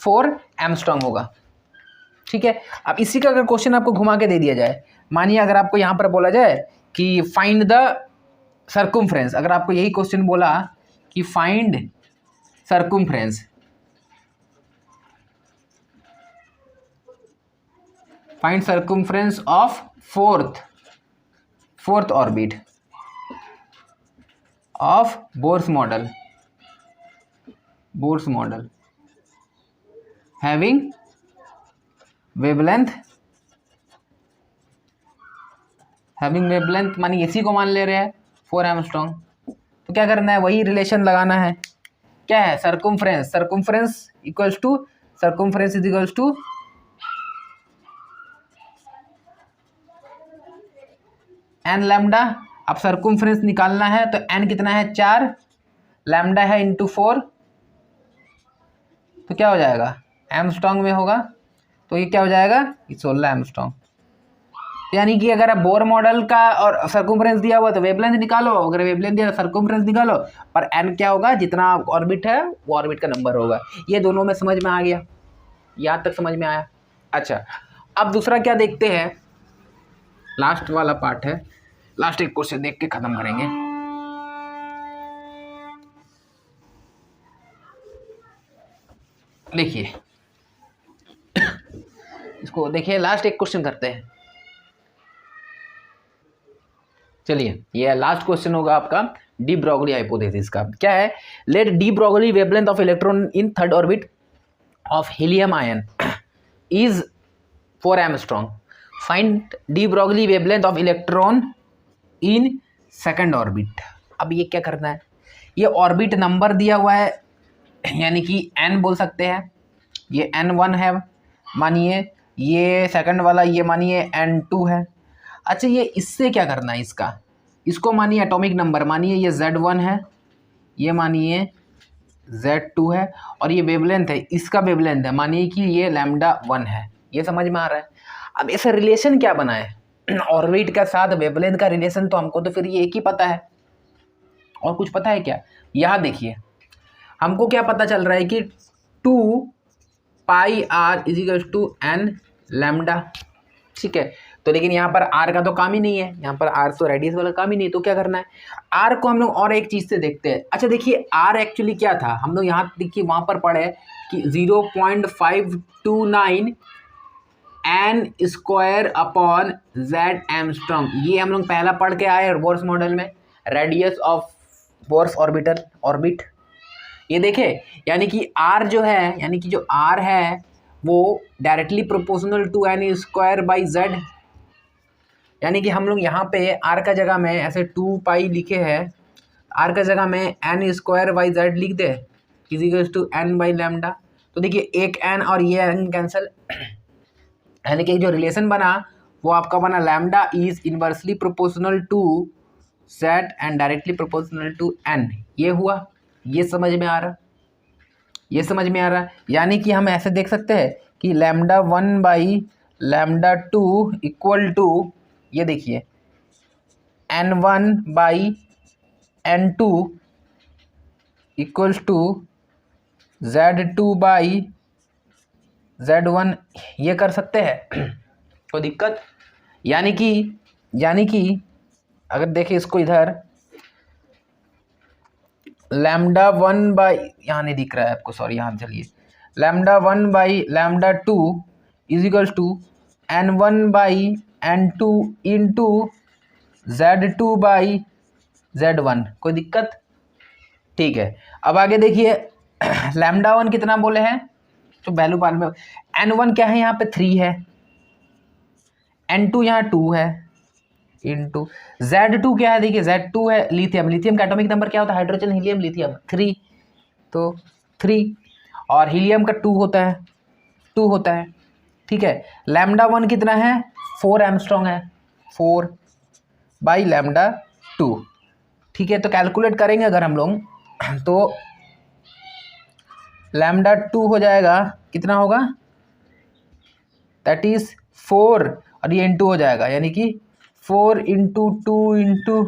4 एंगस्ट्रॉम होगा, ठीक है। अब इसी का अगर क्वेश्चन आपको घुमा के दे दिया जाए, मानिए अगर आपको यहाँ पर बोला जाए कि फाइंड द सर्कमफ्रेंस, अगर आपको यही क्वेश्चन बोला कि find circumference of fourth orbit of Bohr's model having wavelength मानी इसी को मान ले रहे हैं 4 एंगस्ट्रॉम। तो क्या करना है, वही रिलेशन लगाना है, क्या है, circumference equals to n lambda. अब सर्कमफ्रेंस निकालना है तो एन कितना है, 4, लैम्डा है इंटू 4, तो क्या हो जाएगा, एंगस्ट्रॉम में होगा, तो ये क्या हो जाएगा, 16 एंगस्ट्रॉम। यानी कि अगर आप बोर मॉडल का और सर्कमफ्रेंस दिया हुआ तो वेवलेंथ निकालो, अगर वेवलेंथ दिया तो सर्कमफ्रेंस निकालो, पर एन क्या होगा, जितना ऑर्बिट है वो ऑर्बिट का नंबर होगा। ये दोनों में समझ में आ गया, यहाँ तक समझ में आया। अच्छा अब दूसरा क्या देखते हैं, लास्ट वाला पार्ट है, लास्ट एक क्वेश्चन देख के खत्म करेंगे। देखिए इसको देखिए, लास्ट एक क्वेश्चन करते हैं। चलिए ये लास्ट क्वेश्चन होगा आपका डी ब्रॉगली हाइपोथेसिस का। क्या है, let de Broglie wavelength of electron in third orbit of helium ion is 4 angstrom, find de Broglie wavelength of electron in second orbit. अब ये क्या करना है, ये ऑर्बिट नंबर दिया हुआ है, यानी कि एन बोल सकते हैं, ये n1 है मानिए, ये सेकंड वाला ये मानिए n2 है। अच्छा ये इससे क्या करना है, इसको मानिए एटॉमिक नंबर, मानिए ये Z1 है, ये मानिए Z2 है, और ये वेवलेंथ है, इसका वेवलेंथ है, मानिए कि ये लैम्डा 1 है। ये समझ में आ रहा है? अब ऐसा रिलेशन क्या बना है ऑर्बिट का साथ वेवलेंथ का रिलेशन, तो हमको तो फिर ये एक ही पता है, और कुछ पता है क्या? यहाँ देखिए हमको क्या पता चल रहा है कि 2πr is equal to n lambda, ठीक है। तो लेकिन यहाँ पर r का तो काम ही नहीं है, यहाँ पर r तो रेडियस वाला काम ही नहीं है, तो क्या करना है, r को हम लोग और एक चीज़ से देखते हैं। अच्छा देखिए r एक्चुअली क्या था, हम लोग यहाँ देखिए वहाँ पर पढ़े कि 0.529 n square upon z angstrom, ये हम लोग पहला पढ़ के आए बोर्स मॉडल में, रेडियस ऑफ बोर्स ऑर्बिट। ये देखे यानी कि r जो है, यानी कि जो r है वो directly proportional to n square by z, यानी कि हम लोग यहाँ पे r का जगह में ऐसे 2π लिखे हैं, r का जगह में एन स्क्वायर बाई जेड लिख दे is equal to N by lambda. तो देखिए एक n और ये n कैंसिल, यानी कि जो रिलेशन बना वो आपका बना lambda is inversely proportional to z and directly proportional to n. ये हुआ, ये समझ में आ रहा, ये समझ में आ रहा। यानी कि हम ऐसे देख सकते हैं कि lambda 1 by lambda 2 equal to, ये देखिए n1 by n2 equals to z2 by z1, ये कर सकते हैं कोई दिक्कत? यानी कि अगर देखें इसको इधर लैम्डा 1 बाई, यहाँ नहीं दिख रहा है आपको, सॉरी, यहाँ चलिए, lambda 1 by lambda 2 is equals to n1 by n2 into z2 by z1। कोई दिक्कत? ठीक है। अब आगे देखिए लैम्डा 1 कितना बोले हैं, तो वैल्यू बाद में, n1 क्या है यहाँ पे 3 है, n2 यहाँ 2 है, इंटू z2 क्या है, देखिए z2 है लिथियम, लिथियम का एटॉमिक नंबर क्या होता है, हाइड्रोजन हीलियम लिथियम 3, तो 3, और हीलियम का 2 होता है, 2 होता है। ठीक है, लैम्डा 1 कितना है, 4 एंगस्ट्रॉम है, 4 बाई लैम्डा 2। ठीक है, तो कैलकुलेट करेंगे अगर हम लोग तो लैम्डा 2 हो जाएगा, कितना होगा, दैट इज 4, और ये इंटू हो जाएगा, यानी कि 4 इंटू 2 इंटू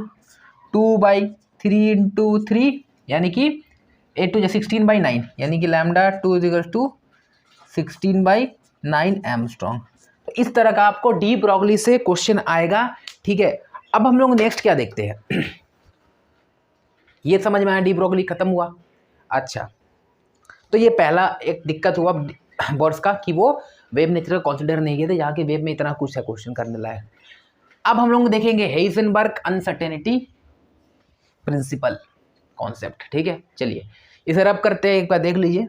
2 बाई 3 इंटू 3, यानी कि 8 टू 16 बाई 9, यानी कि lambda 2 is equal to 16 by 9 angstrom. तो इस तरह का आपको डी ब्रोगली से क्वेश्चन आएगा। ठीक है, अब हम लोग नेक्स्ट क्या देखते हैं ये समझ में आया, डी ब्रोगली खत्म हुआ। अच्छा, तो ये पहला एक दिक्कत हुआ बोर्ड्स का कि वो वेव नेचर को कंसिडर नहीं किए थे, यहाँ के वेव में इतना कुछ है क्वेश्चन करने लायक। अब हम लोग देखेंगे हेइजेनबर्ग अनसर्टेनिटी प्रिंसिपल कॉन्सेप्ट। ठीक है, चलिए इसे रब करते हैं, एक बार देख लीजिए।